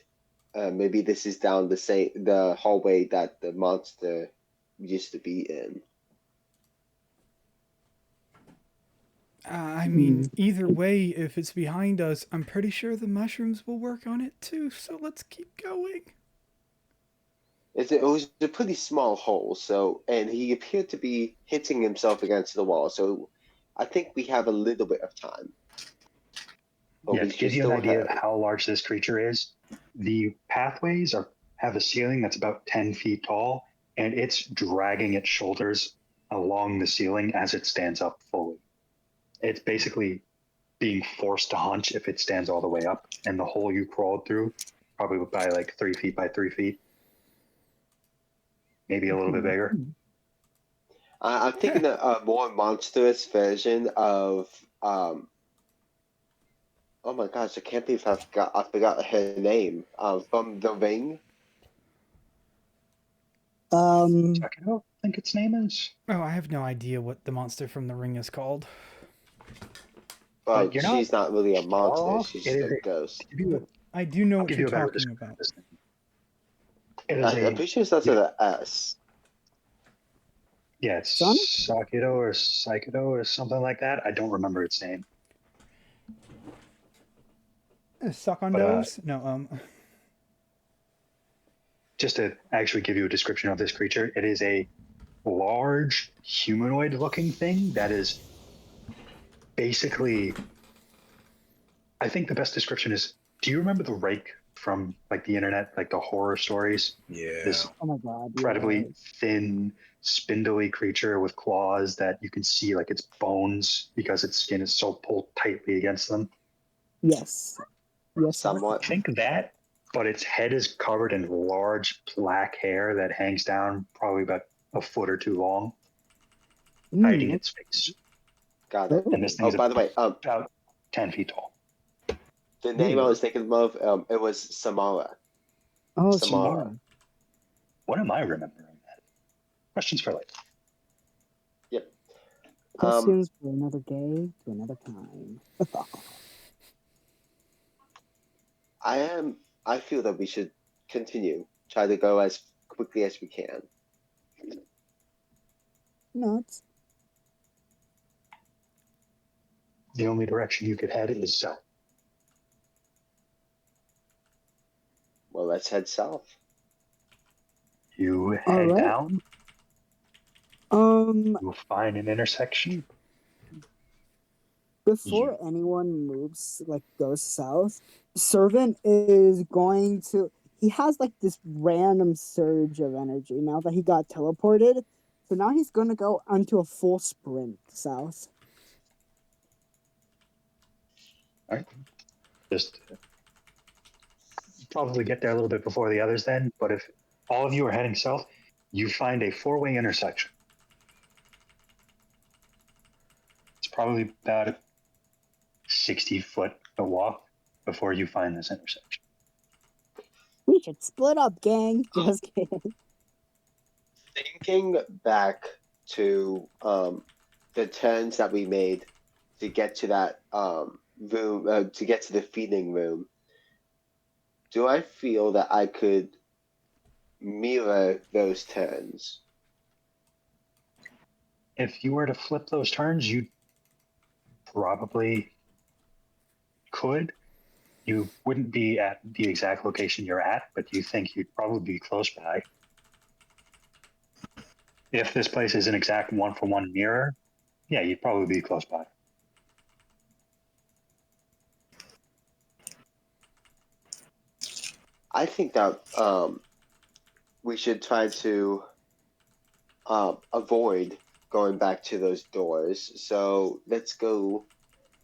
Maybe this is down the hallway that the monster used to be in. I mean, either way, if it's behind us, I'm pretty sure the mushrooms will work on it too. So let's keep going. It was a pretty small hole, so and he appeared to be hitting himself against the wall. So I think we have a little bit of time, but Yeah, we to should give you an still idea of hurry. how large this creature is, the pathways have a ceiling that's about 10 feet tall, and it's dragging its shoulders along the ceiling as it stands up fully. It's basically being forced to hunch if it stands all the way up, and the hole you crawled through, probably by like 3 feet by 3 feet, maybe a little bit bigger. I'm thinking a more monstrous version of oh my gosh, I can't believe I forgot her name. From The Ring. Check it out. I think its name is. Oh, I have no idea what the monster from the ring is called. Well, You're not she's not really a far monster. off. She's It just is a ghost. I do know I'll what give you're you a better talking description about. of this thing. It is I'm pretty sure it starts with an S. Yeah, it's Son? Sakido or Psychido or something like that. I don't remember its name. Suck on But, those? No, Just to actually give you a description of this creature, it is a large humanoid looking thing that is basically, I think the best description is, do you remember the rake from like the internet, like the horror stories? Yeah. This Oh my god. incredibly Yes. thin, spindly creature with claws that you can see like its bones because its skin is so pulled tightly against them. Yes. Yes. sir. Somewhat. Think that, but its head is covered in large black hair that hangs down probably about a foot or two long, hiding its face. Got it. And this thing Oh, is by the way, about 10 feet tall. the name I was thinking of, it was Samara. Oh, Samara. Samara. What am I remembering? Questions for later. Yep. Questions for another day to another time. I feel that we should continue. Try to go as quickly as we can. Nuts. The only direction you could head is south. Well, let's head south. You All head right. down, you'll find an intersection. Before anyone moves, like goes south, Servant is going to. He has like this random surge of energy now that he got teleported. So now he's going to go onto a full sprint south. All right. Just probably get there a little bit before the others then, but if all of you are heading south, you find a four-way intersection. It's probably about a 60-foot walk before you find this intersection. We should split up, gang. Just kidding. Thinking back to the turns that we made to get to that room, to get to the feeding room, do I feel that I could mirror those turns? If you were to flip those turns, you probably could. You wouldn't be at the exact location you're at, but you think you'd probably be close by. If this place is an exact one-for-one mirror, yeah, you'd probably be close by. I think that we should try to avoid going back to those doors. So let's go.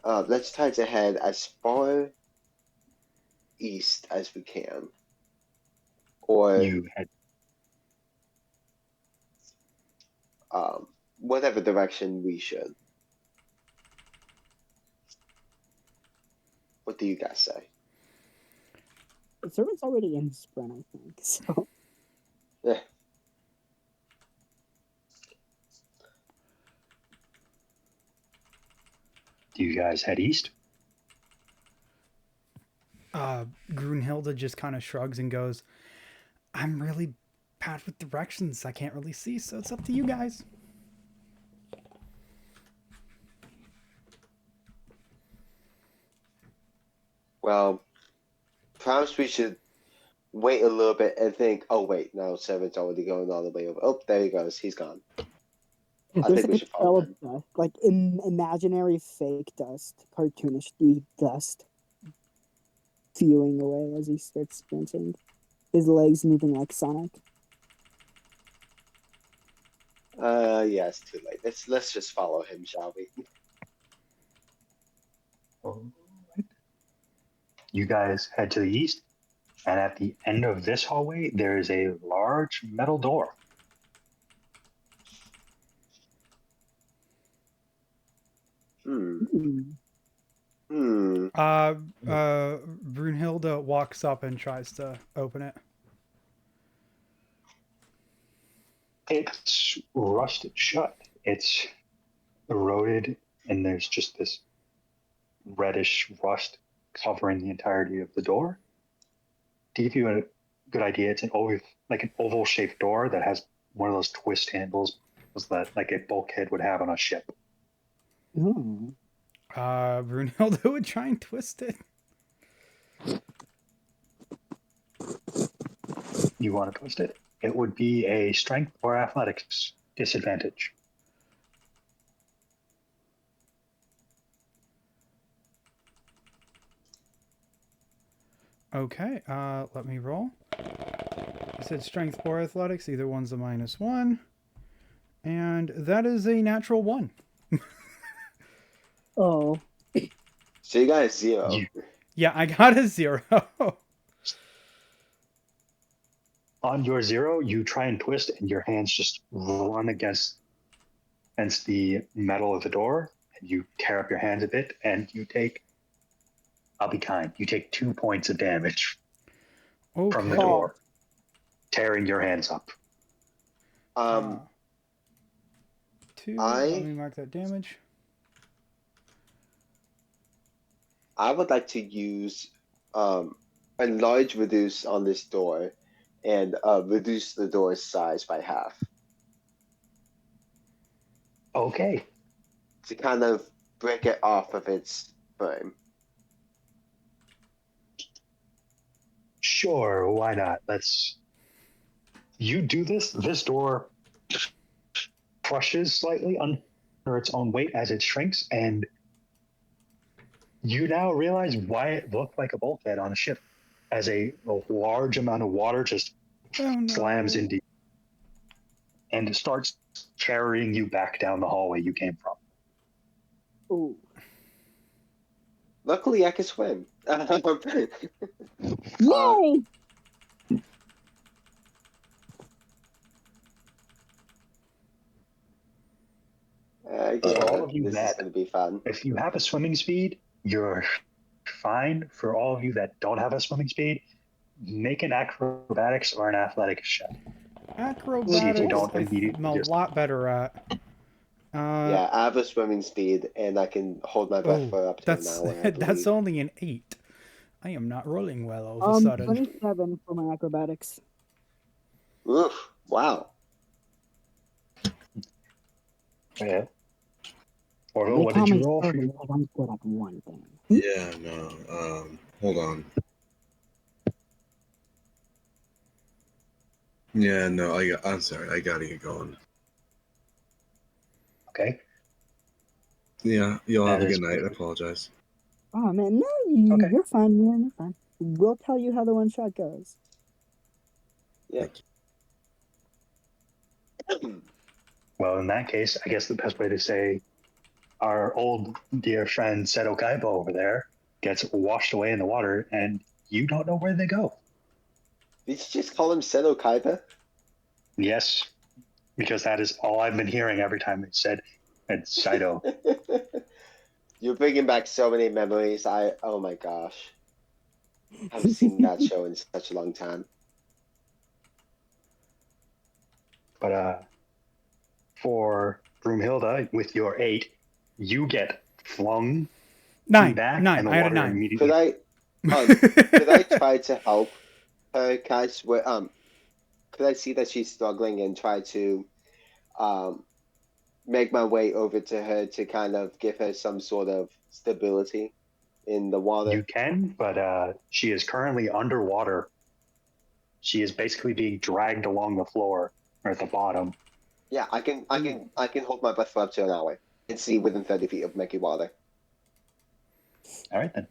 Let's try to head as far east as we can, or You head whatever direction we should. What do you guys say? The Servant's already in sprint, I think. So Yeah. Do you guys head east? Grunhilde just kind of shrugs and goes, I'm really bad with directions. I can't really see, so it's up to you guys. Well, perhaps we should wait a little bit and think, oh wait, no, Seven's already going all the way over. Oh, there he goes. He's gone. I There's think we like should a trail follow of him. dust, like imaginary fake dust, cartoonish dust, spewing away as he starts sprinting. His legs moving like Sonic. Yeah, it's too late. Let's just follow him, shall we? Alright. You guys head to the east, and at the end of this hallway, there is a large metal door. Hmm. Brunhilde walks up and tries to open it. It's rusted shut. It's eroded, and there's just this reddish rust covering the entirety of the door. To give you a good idea, it's an oval shaped door that has one of those twist handles that like a bulkhead would have on a ship. Oh. Brunhilde would try and twist it. You want to twist it? It would be a strength or athletics disadvantage. Okay, let me roll. I said strength or athletics. Either one's a -1. And that is a natural 1. Oh. So you got a 0. Yeah, I got a 0. On your 0, you try and twist, and your hands just run against the metal of the door, and you tear up your hands a bit, and you take, I'll be kind, you take 2 points of damage from the Okay. door, tearing your hands up. 2. Let me mark that damage. I would like to use enlarge reduce on this door and reduce the door's size by half Okay. to kind of break it off of its frame. Sure, why not? You do this. This door crushes slightly under its own weight as it shrinks, and you now realize why it looked like a bulkhead on a ship, as a large amount of water just slams into you and starts carrying you back down the hallway you came from. Ooh. Luckily, I can swim. Yay! For all of you this is that, going to be fun. if you have a swimming speed, you're fine. For all of you that don't have a swimming speed, make an acrobatics or an athletics check. Acrobatics, I'm a lot better at. Yeah, I have a swimming speed, and I can hold my breath for up to an hour. I That's believe. only an 8. I am not rolling well all of a sudden. 27 for my acrobatics. Oof! Wow. Yeah. Orville, what did you roll for you? I'm good at one thing. Yeah, no. Hold on. Yeah, no. I'm sorry. I gotta get going. Okay. Yeah, you'll have a That is good night. I perfect. apologize. Oh man, no, Okay. you're fine, man. You're fine. We'll tell you how the one shot goes. Yeah. Well, in that case, I guess the best way to say our old dear friend Seto Kaiba over there gets washed away in the water, and you don't know where they go. Did you just call him Seto Kaiba? Yes, because that is all I've been hearing every time they said it's Saito. You're bringing back so many memories. Oh my gosh. I haven't seen that show in such a long time. But for Broomhilda, with your 8, you get flung 9. back, 9. and the I had a water 9. immediately. Could I try to help her catch? Could I see that she's struggling and try to make my way over to her to kind of give her some sort of stability in the water? You can, but she is currently underwater She is basically being dragged along the floor or at the bottom. Yeah, I can hold my breath for up to an hour and see within 30 feet of Mickey Water. All right, then.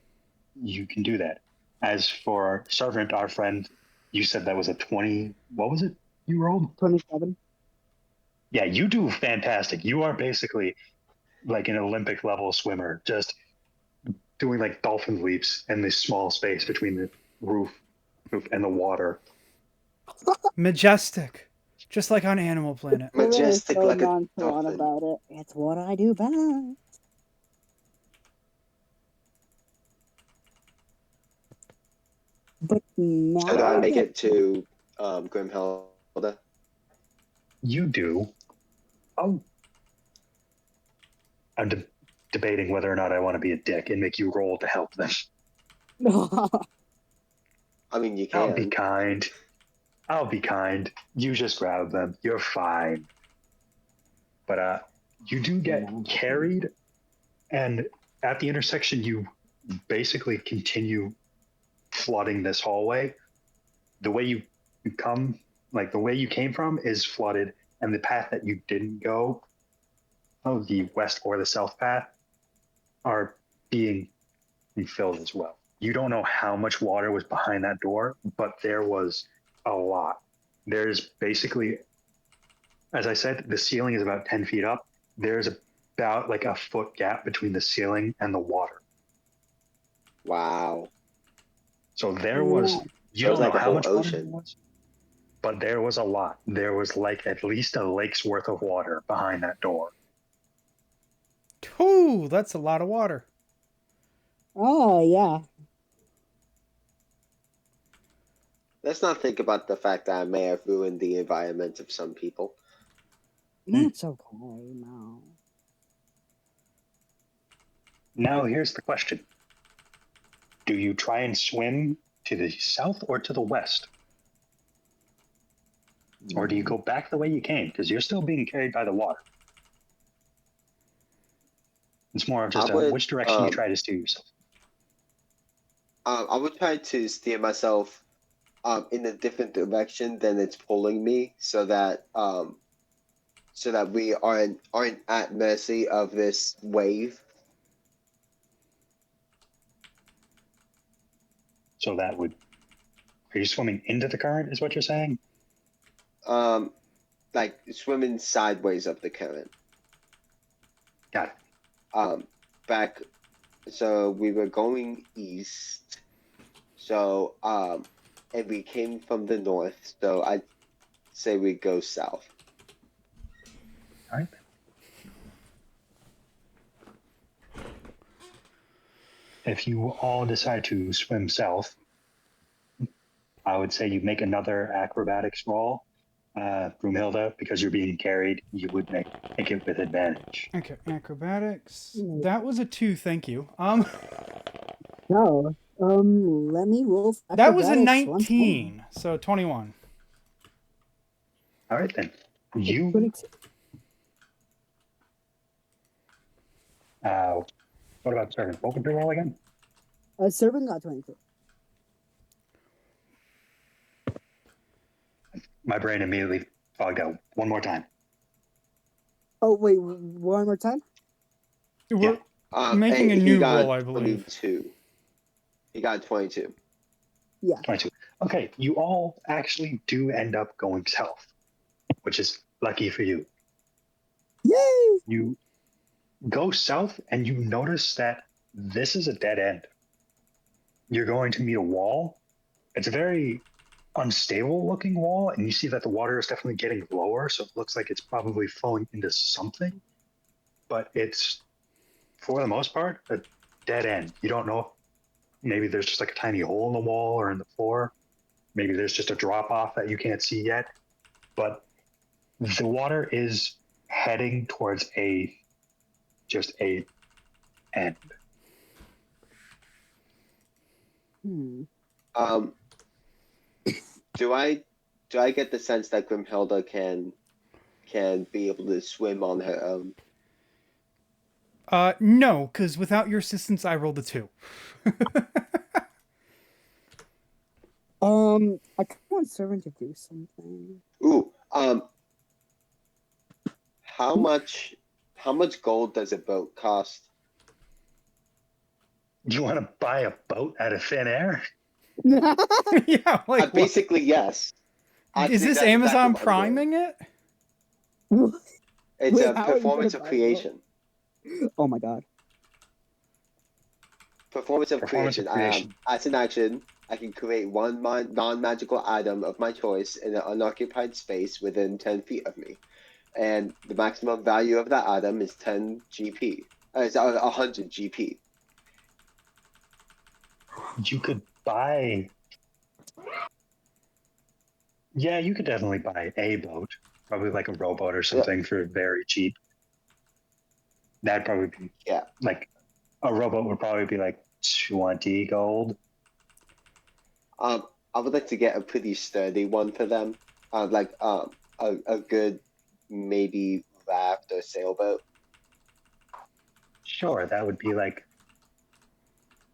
You can do that. As for Servant, our friend, you said that was a 20. What was it you rolled? 27. Yeah, you do fantastic. You are basically like an Olympic level swimmer, just doing like dolphin leaps in this small space between the roof and the water. Majestic. Just like on Animal Planet. Majestic so like a nonchalant dolphin. about it. It's what I do best. But now So do I make get- it to Grimhilda? You do. Oh. I'm debating whether or not I want to be a dick and make you roll to help them. I mean, you I'll be can. kind. I'll be kind. You just grab them. You're fine. But you do get carried, and at the intersection, you basically continue flooding this hallway. The way you come, like the way you came from, is flooded, and the path that you didn't go, the west or the south path, are being refilled as well. You don't know how much water was behind that door, but there was a lot. There's basically, as I said, the ceiling is about 10 feet up. There's about like a foot gap between the ceiling and the water. Wow. So there was, Yeah. you So it's don't know like a how whole much water ocean. there was, but there was a lot. There was like at least a lake's worth of water behind that door. Ooh, that's a lot of water. Oh, yeah. Let's not think about the fact that I may have ruined the environment of some people. That's okay, no. Now here's the question. Do you try and swim to the south or to the west? Or do you go back the way you came? Because you're still being carried by the water. It's more of just which direction you try to steer yourself. I would try to steer myself in a different direction than it's pulling me, so that we aren't at mercy of this wave. So that would, are you swimming into the current is what you're saying? Like swimming sideways up the current. Got it. Back, so we were going east. So and we came from the north. So I'd say we go south. All right. If you all decide to swim south, I would say you make another acrobatics roll. Broomhilda, because you're being carried, you would make it with advantage. Okay, acrobatics. That was a 2, thank you. No. Let me roll. for That was a acrobatics once more. 19, so 21. All right, then. You, what about Servant? What would you roll again? Servant got 22. My brain immediately fogged out. One more time. Oh, wait, one more time? We're making a he new got roll, I believe. 22. He got 22. Yeah. 22. Okay, you all actually do end up going south, which is lucky for you. Yay! You go south and you notice that this is a dead end. You're going to meet a wall. It's a very unstable looking wall, and you see that the water is definitely getting lower, so it looks like it's probably flowing into something, but it's, for the most part, a dead end. You don't know, maybe there's just like a tiny hole in the wall or in the floor. Maybe there's just a drop off that you can't see yet, but the water is heading towards just a end. Do I get the sense that Grimhilda can be able to swim on her own? No, because without your assistance, I rolled a 2. I kind of want Servant to do something. Ooh, how much gold does a boat cost? Do you want to buy a boat out of thin air? Yeah, like what? Basically, yes. I Is think this that's Amazon exactly what I'm doing. priming it? It's Wait, a how are you performance gonna of buy a boat? creation. Oh my god. Performance of Performance of creation. creation. As an action, I can create one non-magical item of my choice in an unoccupied space within 10 feet of me. And the maximum value of that item is 10 GP. It's 100 GP. You could buy. Yeah, you could definitely buy a boat, probably like a rowboat or something for very cheap. That'd probably be like a rowboat would probably be like 20 gold. I would like to get a pretty sturdy one for them. Like a good maybe raft or sailboat. Sure, that would be like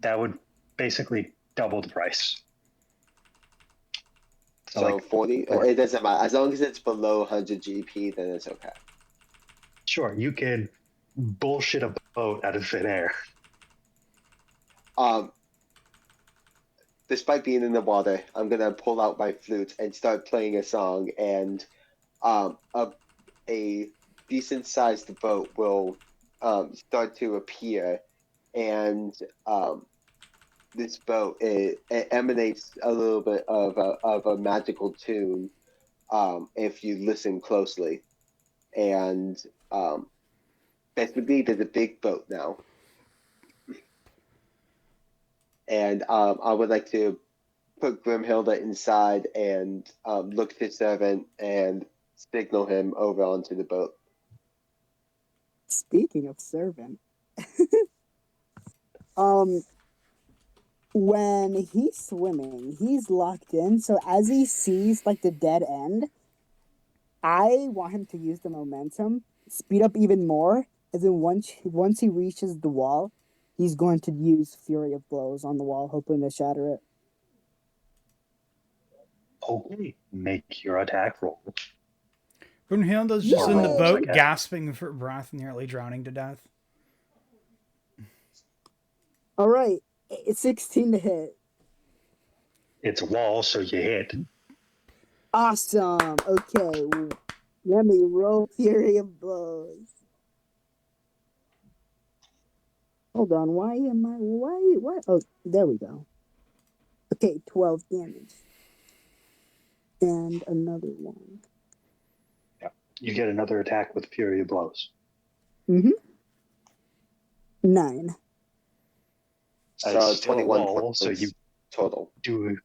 that would basically double the price. So like 40. It doesn't matter as long as it's below 100 GP. Then it's okay. Sure, you can bullshit a boat out of thin air. Despite being in the water, I'm gonna pull out my flute and start playing a song, and a decent sized boat will start to appear, and this boat it emanates a little bit of a magical tune if you listen closely, and basically there's a big boat now. And I would like to put Grimhilda inside and look to Servant and signal him over onto the boat. Speaking of Servant, when he's swimming, he's locked in. So as he sees like the dead end, I want him to use the momentum, speed up even more, and then once he reaches the wall, he's going to use Fury of Blows on the wall, hoping to shatter it. Okay, make your attack roll. Brunhilde's just in the Yay! boat, Okay. gasping for breath, nearly drowning to death. All right, it's 16 to hit. It's a wall, so you hit. Awesome. Okay, let me roll Fury of Blows. Hold on, why? Oh, there we go. Okay, 12 damage. And another one. You get another attack with Fury of Blows. 9. So It's still a 21 wall, points so you total. do.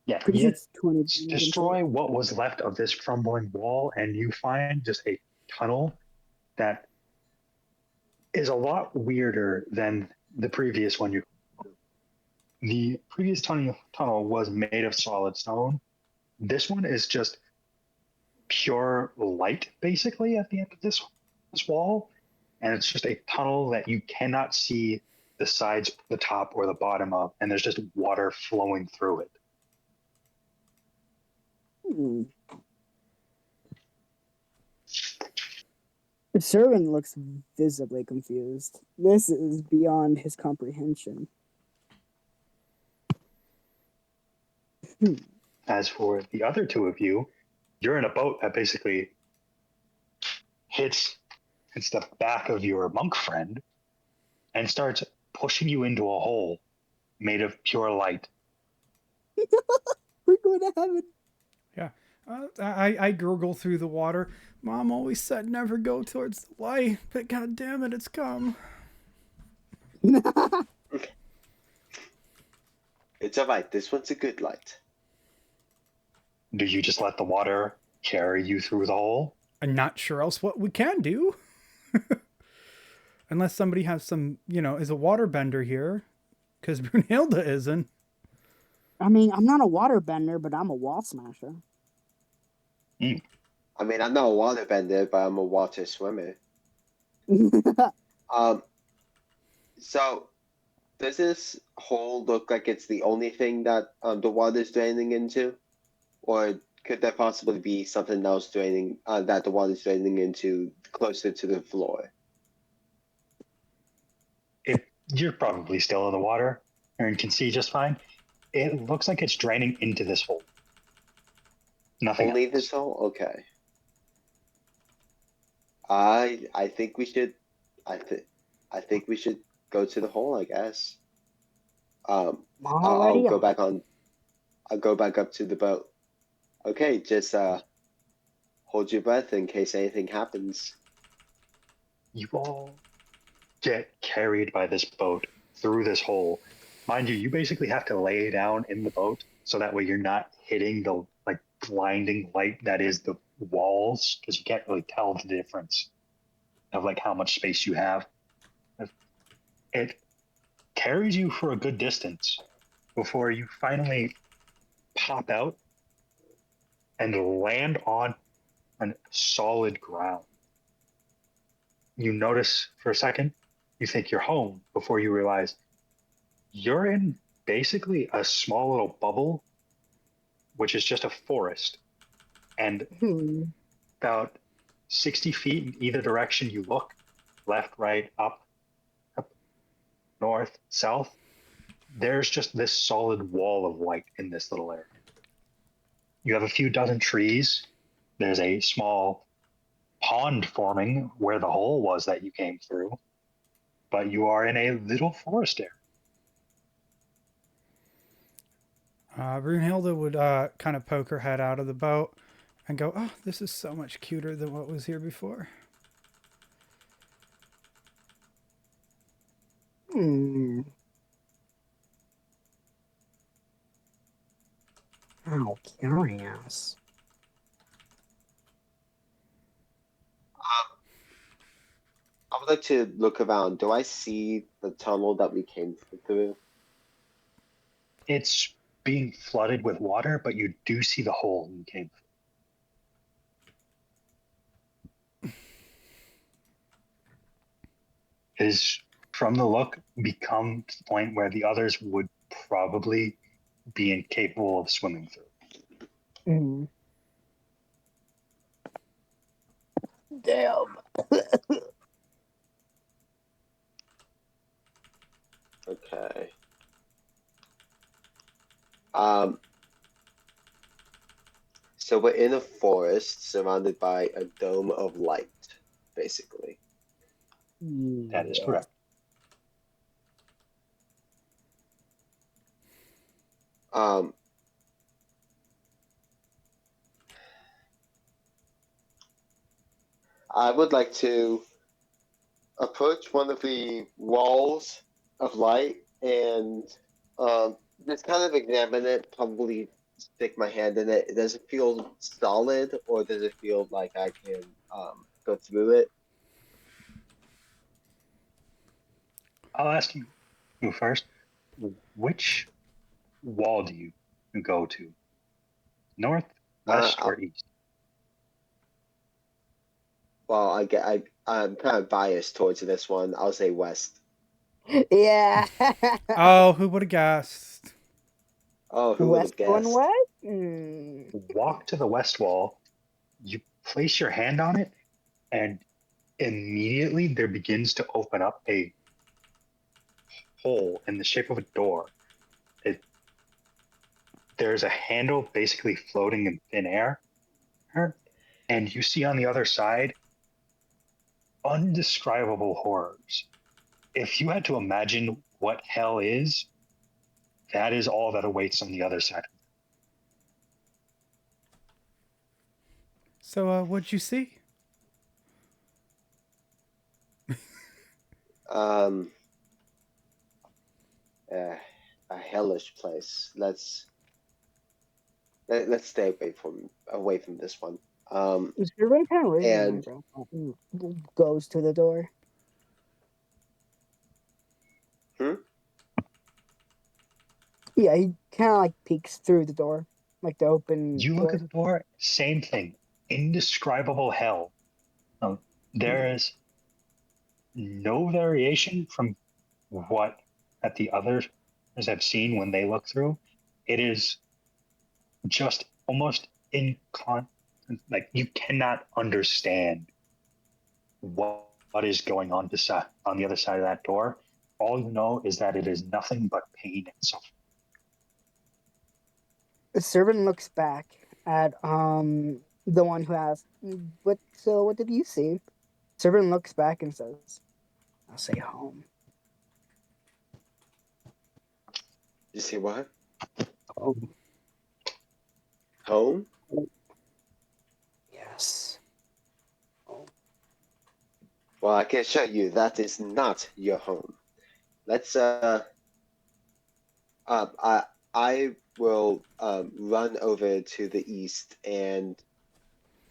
Yeah, Pretty sure it's 20. destroy what was left of this crumbling wall, and you find just a tunnel that is a lot weirder than the previous one. The previous tunnel was made of solid stone. This one is just pure light, basically, at the end of this wall, and it's just a tunnel that you cannot see the sides, the top, or the bottom of, and there's just water flowing through it. The servant looks visibly confused. This is beyond his comprehension. As for the other two of you, you're in a boat that basically hits the back of your monk friend and starts pushing you into a hole made of pure light. We're going to heaven. Yeah. I gurgle through the water. Mom always said never go towards the light, but god damn it, it's come. It's alright, this one's a good light. Do you just let the water carry you through the hole? I'm not sure else what we can do. Unless somebody has some, is a waterbender here. Because Brunhilde isn't. I mean, I'm not a waterbender, but I'm a wall smasher. I mean, I'm not a waterbender, but I'm a water swimmer. So Does this hole look like it's the only thing that the water's draining into, or could there possibly be something else draining that the water's draining into closer to the floor? You're probably still in the water and can see just fine. It looks like it's draining into this hole. Nothing Only else. this hole? Okay. I think we should I think we should go to the hole, I guess. I'll Alrighty, go back on. I'll go back up to the boat. Okay, just hold your breath in case anything happens. You all get carried by this boat through this hole. Mind you, you basically have to lay down in the boat so that way you're not hitting the like blinding light that is the walls, because you can't really tell the difference of like how much space you have. It carries you for a good distance before you finally pop out and land on solid ground. You notice for a second, you think you're home before you realize you're in basically a small little bubble, which is just a forest. And about 60 feet in either direction you look, left, right, up, north, south, there's just this solid wall of light in this little area. You have a few dozen trees. There's a small pond forming where the hole was that you came through, but you are in a little forest area. Brunhilde would kind of poke her head out of the boat and go, "Oh, this is so much cuter than what was here before." How curious. I would like to look around. Do I see the tunnel that we came through? It's being flooded with water, but you do see the hole you came through. It is, from the look, become to the point where the others would probably be incapable of swimming through. Damn. Okay. So we're in a forest surrounded by a dome of light, basically. That is correct. I would like to approach one of the walls of light and just kind of examine it, probably stick my hand in it. Does it feel solid, or does it feel like I can go through it? I'll ask you first. Which wall do you go to? North, west, or east? Well, I'm kind of biased towards this one. I'll say west. Yeah. Oh, who would have guessed? Oh, who would have West going guessed? west? Walk to the west wall. You place your hand on it, and immediately there begins to open up a hole in the shape of a door. There's a handle basically floating in thin air, and you see on the other side undescribable horrors. If you had to imagine what hell is, that is all that awaits on the other side. So, what'd you see? A hellish place. Let's stay away from this one. Is everybody kind of and goes to the door? Yeah, he kind of like peeks through the door, like the open. You door. look at the door, same thing. Indescribable hell. There is no variation from what that the others have seen when they look through, it is just almost like you cannot understand what is going on on the other side of that door. All you know is that it is nothing but pain and suffering. The servant looks back at the one who asked, what did you see? Servant looks back and says, I'll say home. You see what? Home. Home? Yes. Well, I can show you that is not your home. Let's I will run over to the east and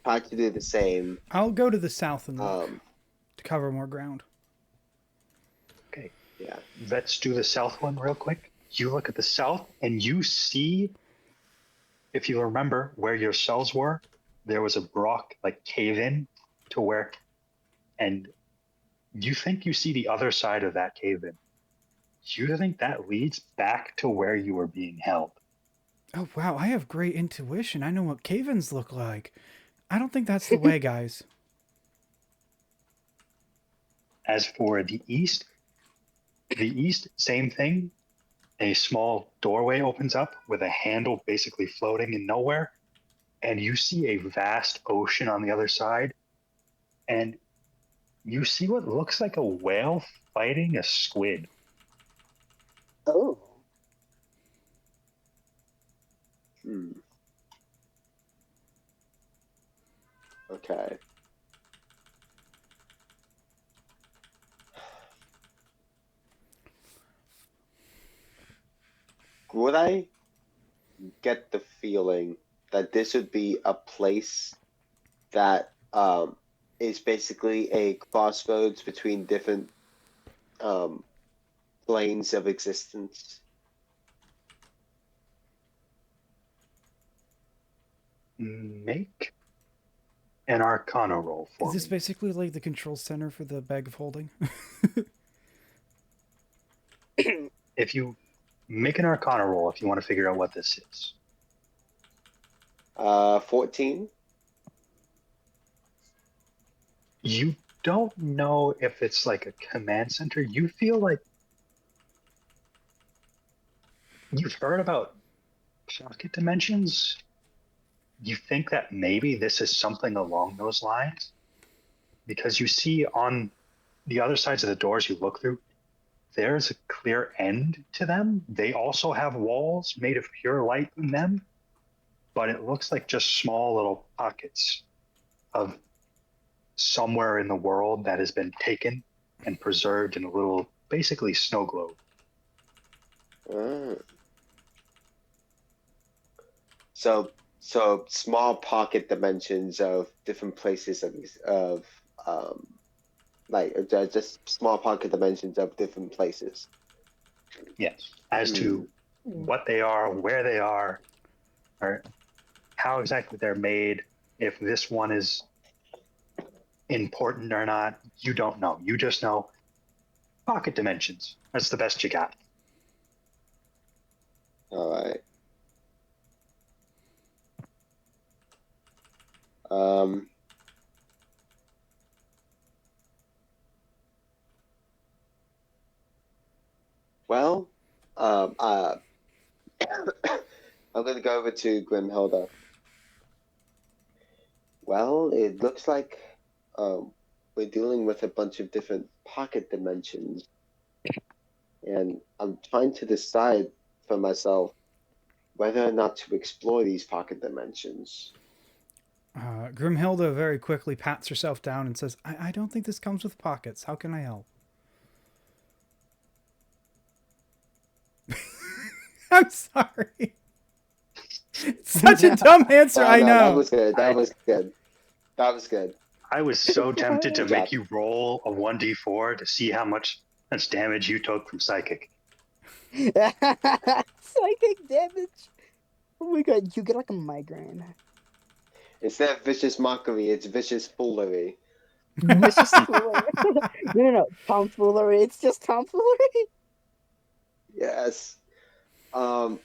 try to do the same. I'll go to the south and look to cover more ground. Okay. Yeah. Let's do the south one real quick. You look at the south and you see, if you remember where your cells were, there was a rock like cave in to where, and you think you see the other side of that cave in. You think that leads back to where you were being held. Oh, wow. I have great intuition. I know what cave-ins look like. I don't think that's the way, guys. As for the east, same thing. A small doorway opens up with a handle basically floating in nowhere. And you see a vast ocean on the other side. And you see what looks like a whale fighting a squid. Oh. Okay. Would I get the feeling that this would be a place that is basically a crossroads between different planes of existence? Make an Arcana roll for Is this me. basically like the control center for the bag of holding? If you make an Arcana roll, if you want to figure out what this is. 14. You don't know if it's like a command center. You feel like you've heard about pocket dimensions. You think that maybe this is something along those lines, because you see on the other sides of the doors you look through, there's a clear end to them. They also have walls made of pure light in them, but it looks like just small little pockets of somewhere in the world that has been taken and preserved in a little, basically, snow globe. So small pocket dimensions of different places of like just small pocket dimensions of different places. Yes. As to what they are, where they are, or how exactly they're made, if this one is important or not, you don't know. You just know pocket dimensions. That's the best you got. All right. Well, I'm going to go over to Grimhilda. Well, it looks like we're dealing with a bunch of different pocket dimensions, and I'm trying to decide for myself whether or not to explore these pocket dimensions. Grimhilda very quickly pats herself down and says, I don't think this comes with pockets. How can I help? I'm sorry. It's such a dumb answer, I know. That was good. That was good. That was good. I was so tempted to make you roll a 1d4 to see how much damage you took from psychic. Psychic damage. Oh my god, you get like a migraine. Instead of vicious mockery, it's vicious foolery. Vicious foolery. No. Tomfoolery. It's just tomfoolery. Yes. Um.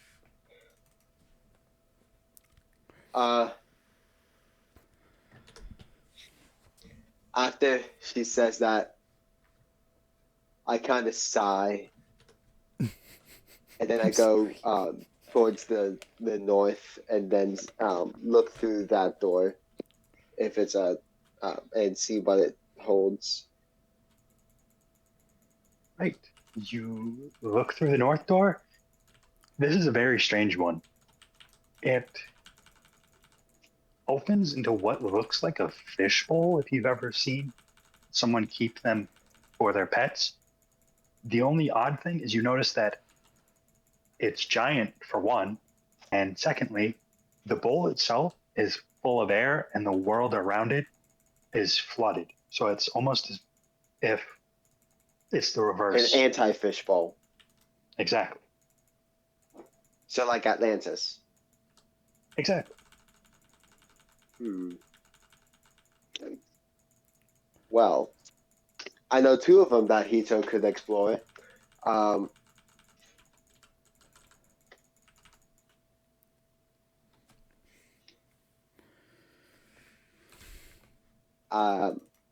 Uh. After she says that, I kind of sigh, and then I go towards the north, and then look through that door if it's a and see what it holds. Right. You look through the north door. This is a very strange one. It opens into what looks like a fishbowl if you've ever seen someone keep them for their pets. The only odd thing is you notice that it's giant for one, and secondly, the bowl itself is full of air and the world around it is flooded. So it's almost as if it's the An reverse. anti-fish bowl. Exactly. So like Atlantis. Exactly. Well, I know two of them that Hito could explore.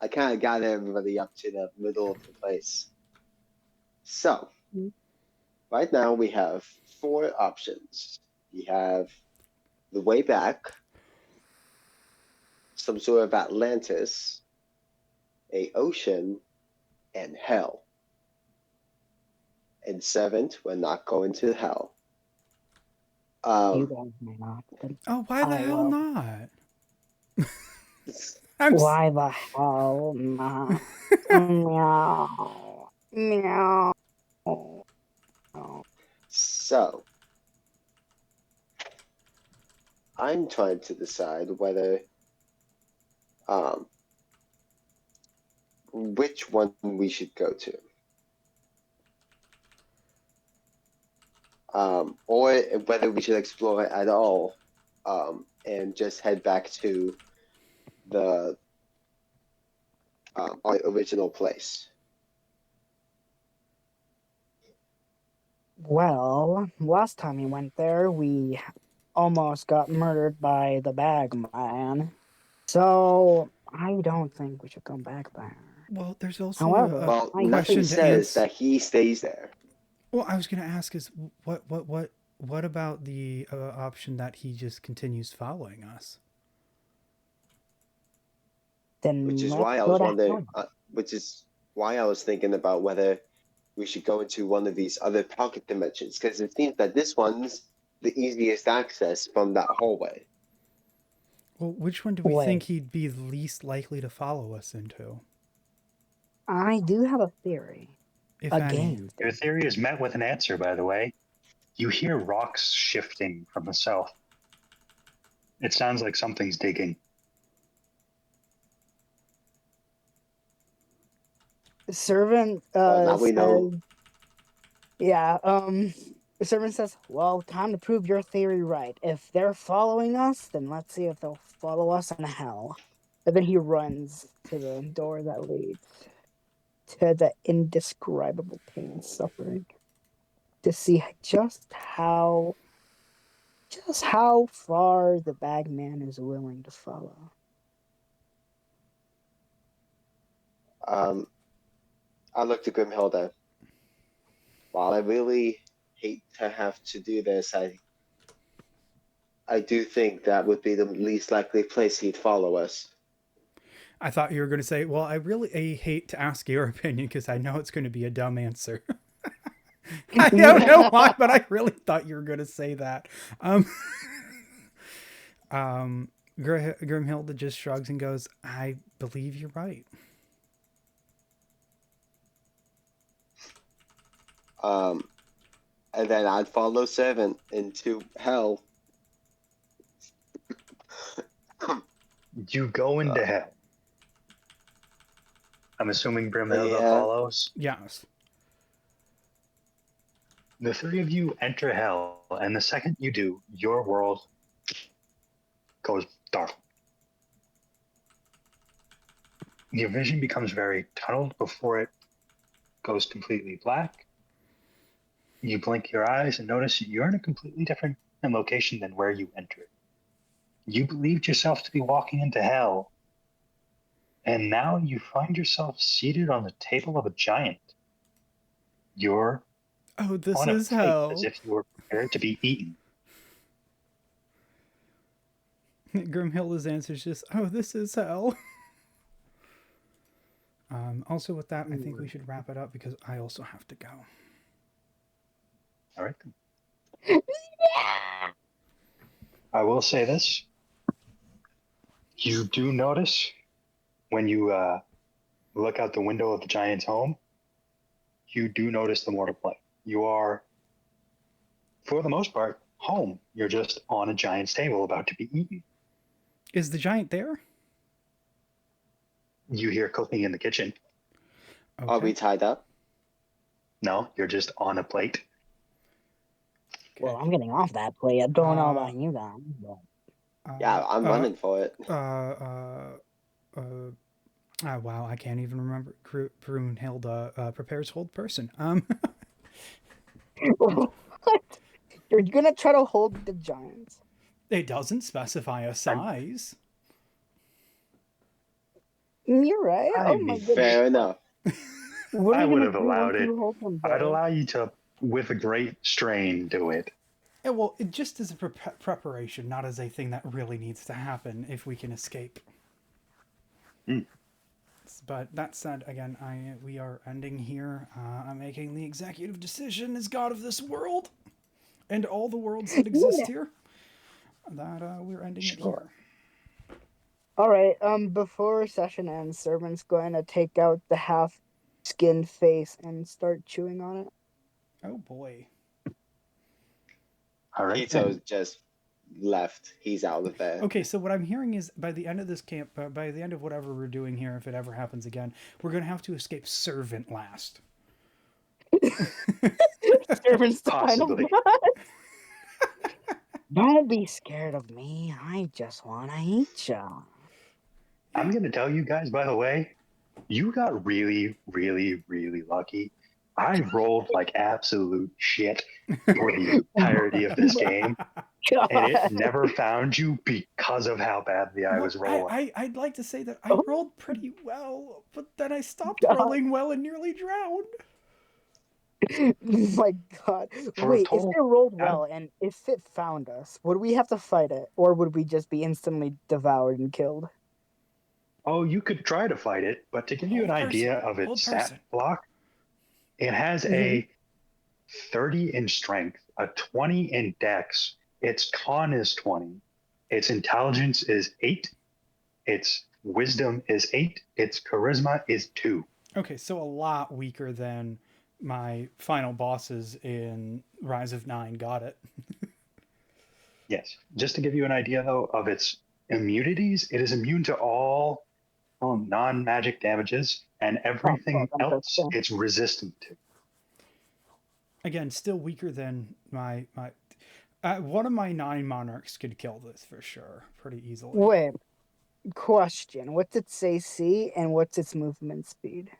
I kind of got everybody up to the middle of the place. So, right now we have 4 options. We have the way back, some sort of Atlantis, a ocean, and hell. And 7th, we're not going to hell. You guys may not. But Oh, why the I hell will. not? I'm s- Why the hell not? Meow. Meow. So, I'm trying to decide whether which one we should go to. Or whether we should explore it at all, and just head back to the our original place. Well, last time we went there, we almost got murdered by the bag man. So I don't think we should come back there. well, there's also However, a Well, I nothing question to says answer. that he stays there. Well, I was going to ask is what about the option that he just continues following us? then Which is let's why I go was to wondering. hell. Which is why I was thinking about whether we should go into one of these other pocket dimensions, because it seems that this one's the easiest access from that hallway. Well, which one do we think Wait, he'd be least likely to follow us into, I do have a theory. if A any? game. Your theory is met with an answer, by the way. You hear rocks shifting from the south. It sounds like something's digging. The servant Well, now we know. says, yeah, the servant says, well, time to prove your theory right. If they're following us, then let's see if they'll follow us in hell. And then he runs to the door that leads to the indescribable pain and suffering to see just how far the bagman is willing to follow. I looked at Grimhilda. While I really hate to have to do this, I do think that would be the least likely place he'd follow us. I thought you were going to say, well, I hate to ask your opinion because I know it's going to be a dumb answer. I don't know why, but I really thought you were going to say that. Grimhilda just shrugs and goes, I believe you're right. And then I'd follow Servant into hell. You go into hell. I'm assuming Brimhilda Yeah. follows. Yes. The 3 of you enter hell, and the second you do, your world goes dark. Your vision becomes very tunneled before it goes completely black. You blink your eyes and notice you're in a completely different location than where you entered. You believed yourself to be walking into hell, and now you find yourself seated on the table of a giant. You're Oh, this on a is plate hell. as if you were prepared to be eaten. Grimhilda's answer is just, oh, this is hell. Also, with that, I think we should wrap it up because I also have to go. All right. Then. I will say this. You do notice when you look out the window of the giant's home, you do notice the mortal plane. You are, for the most part, home. You're just on a giant's table about to be eaten. Is the giant there? You hear cooking in the kitchen. Okay. Are we tied up? No, you're just on a plate. Well, I'm getting off that plate. I don't know about you guys. But... Yeah, I'm running for it. Wow, I can't even remember. Brunhilde prepares hold person. What? You're gonna try to hold the giant? It doesn't specify a size. You're right. I Oh my mean, goodness. Fair enough. What are I you would gonna have do allowed once it. you hold him, I'd bro? allow you to, with a great strain, do it. Yeah, well, it just as a preparation, not as a thing that really needs to happen if we can escape. Mm. But that said, again, we are ending here. I'm making the executive decision as god of this world and all the worlds that exist here. That we're ending it here. All right. Before session ends, Servant's going to take out the half-skinned face and start chewing on it. Oh boy. All right. Hito's just left. He's out of there. Okay, so what I'm hearing is by the end of this camp, by the end of whatever we're doing here, if it ever happens again, we're going to have to escape Servant last. Servant's the final Possibly. boss. Don't be scared of me. I just want to eat ya. I'm going to tell you guys, by the way, you got really, really, really lucky. I rolled like absolute shit for the entirety of this game, and it never found you because of how badly I was rolling. I'd like to say that I rolled pretty well, but then I stopped rolling well and nearly drowned. My God. Wait, if it rolled well and if it found us, would we have to fight it, or would we just be instantly devoured and killed? Oh, you could try to fight it, but to give you an idea of its stat block, it has a 30 in strength, a 20 in dex, its con is 20, its intelligence is 8, its wisdom is 8, its charisma is 2. Okay, so a lot weaker than my final bosses in Rise of 9. Got it. Yes. Just to give you an idea, though, of its immunities, it is immune to all non-magic damages, and everything else it's resistant to. Again, still weaker than my one of my 9 monarchs could kill this for sure, pretty easily. Wait, question. What's its AC and what's its movement speed?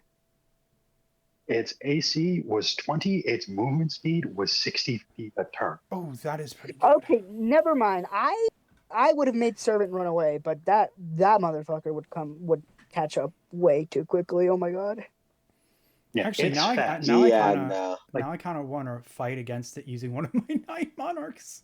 Its AC was 20, its movement speed was 60 feet a turn. Oh, that is pretty good. Okay, never mind. I would have made Servant run away, but that motherfucker would catch up way too quickly. Oh my God. Yeah, actually, it's now fast. I kind of want to fight against it using one of my 9 monarchs.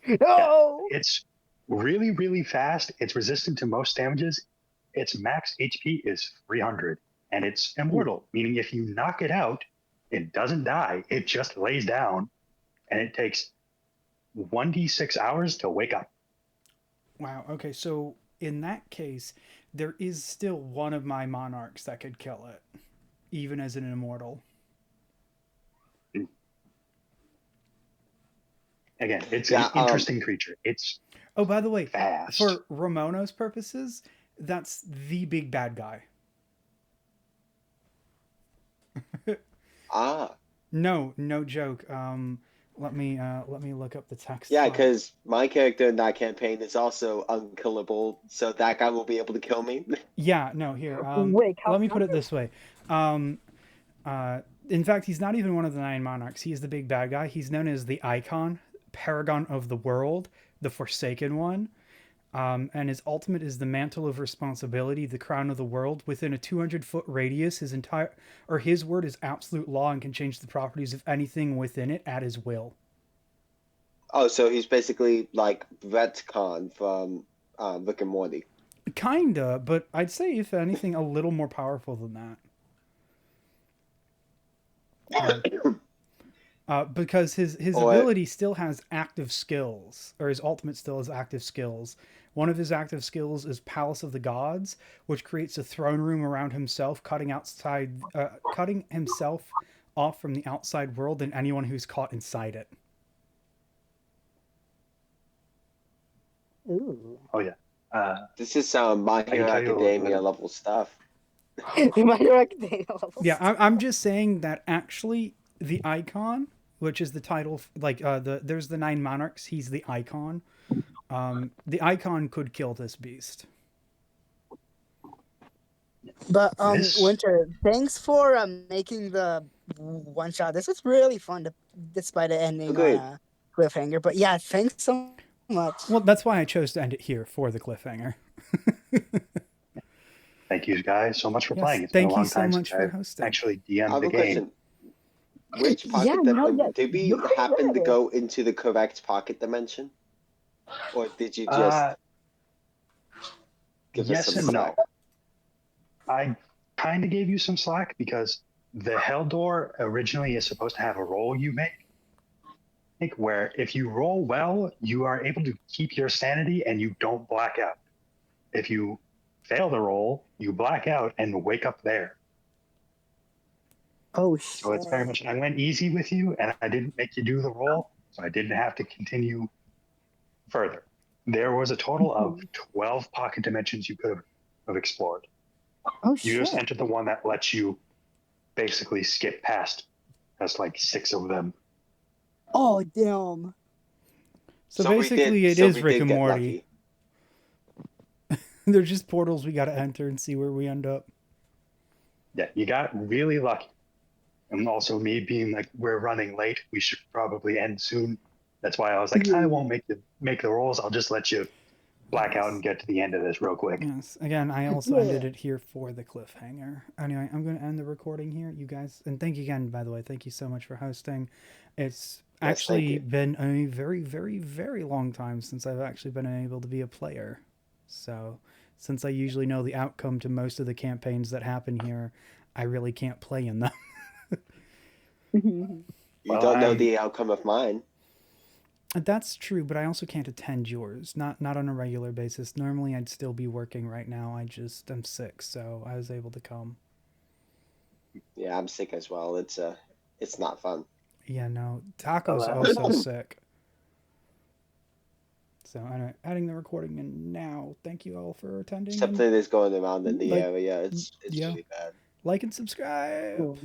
No! Yeah, it's really, really fast. It's resistant to most damages. Its max HP is 300, and it's immortal, meaning if you knock it out, it doesn't die. It just lays down, and it takes 1d6 hours to wake up. Wow. Okay, so in that case, there is still one of my monarchs that could kill it, even as an immortal. Again, it's an interesting creature. It's by the way, fast. For Ramona's purposes, that's the big bad guy. No joke. Let me look up the text. Yeah, because my character in that campaign is also unkillable, so that guy will be able to kill me. Yeah, no, here. Wait, let me put it this way. In fact, he's not even one of the 9 monarchs. He is the big bad guy. He's known as the Icon, Paragon of the World, the Forsaken One. And his ultimate is the Mantle of Responsibility, the Crown of the World. Within a 200-foot radius, his word is absolute law and can change the properties of anything within it at his will. Oh, so he's basically like Retcon from Rick and Morty. Kinda, but I'd say, if anything, a little more powerful than that. Because his ability still has active skills, or his ultimate still has active skills. One of his active skills is Palace of the Gods, which creates a throne room around himself, cutting himself off from the outside world and anyone who's caught inside it. Ooh. Oh yeah. This is some My Hero tell you a little Academia bit. level stuff. My Hero Academia level. Yeah, I'm just saying that actually the Icon, which is the title, like there's the 9 monarchs, he's the Icon. The Icon could kill this beast. But This- Winter, thanks for making the one shot. This was really fun, despite it ending Agreed. on a cliffhanger. But yeah, thanks so much. Well, that's why I chose to end it here for the cliffhanger. Thank you guys so much for Yes, playing. It's thank been a long you so time much since for I've hosting. actually I DM'd have the a game. question. Which pocket Yeah, no, dimension? yeah, Did we you're pretty happen good to at it. go into the correct pocket dimension? Or did you just give us Yes some and no. slack? I kind of gave you some slack because the Hell Door originally is supposed to have a roll you make, where if you roll well, you are able to keep your sanity and you don't black out. If you fail the roll, you black out and wake up there. Oh So it's shit. very much, I went easy with you and I didn't make you do the roll, so I didn't have to continue further. There was a total of 12 pocket dimensions you could have explored. Oh You shit. just entered the one that lets you basically skip past. That's like 6 of them. Oh damn. So basically, it is Rick and get Morty. lucky. They're just portals we got to enter and see where we end up. Yeah, you got really lucky. And also me being like, we're running late. We should probably end soon. That's why I was like, I won't make the rolls. I'll just let you black out and get to the end of this real quick. Yes. Again, I also Yeah. ended it here for the cliffhanger. Anyway, I'm going to end the recording here, you guys. And thank you again, by the way. Thank you so much for hosting. It's thank actually you. been a very, very, very long time since I've actually been able to be a player. So, since I usually know the outcome to most of the campaigns that happen here, I really can't play in them. You Well, don't know I'm- the outcome of mine. That's true, but I also can't attend yours. Not on a regular basis. Normally, I'd still be working right now. I'm sick, so I was able to come. Yeah, I'm sick as well. It's not fun. Yeah, no. Taco's Hello. also sick. So, anyway, adding the recording in now. Thank you all for attending. and Something is going around in the Like, area. It's yeah. really bad. Like and subscribe. Cool.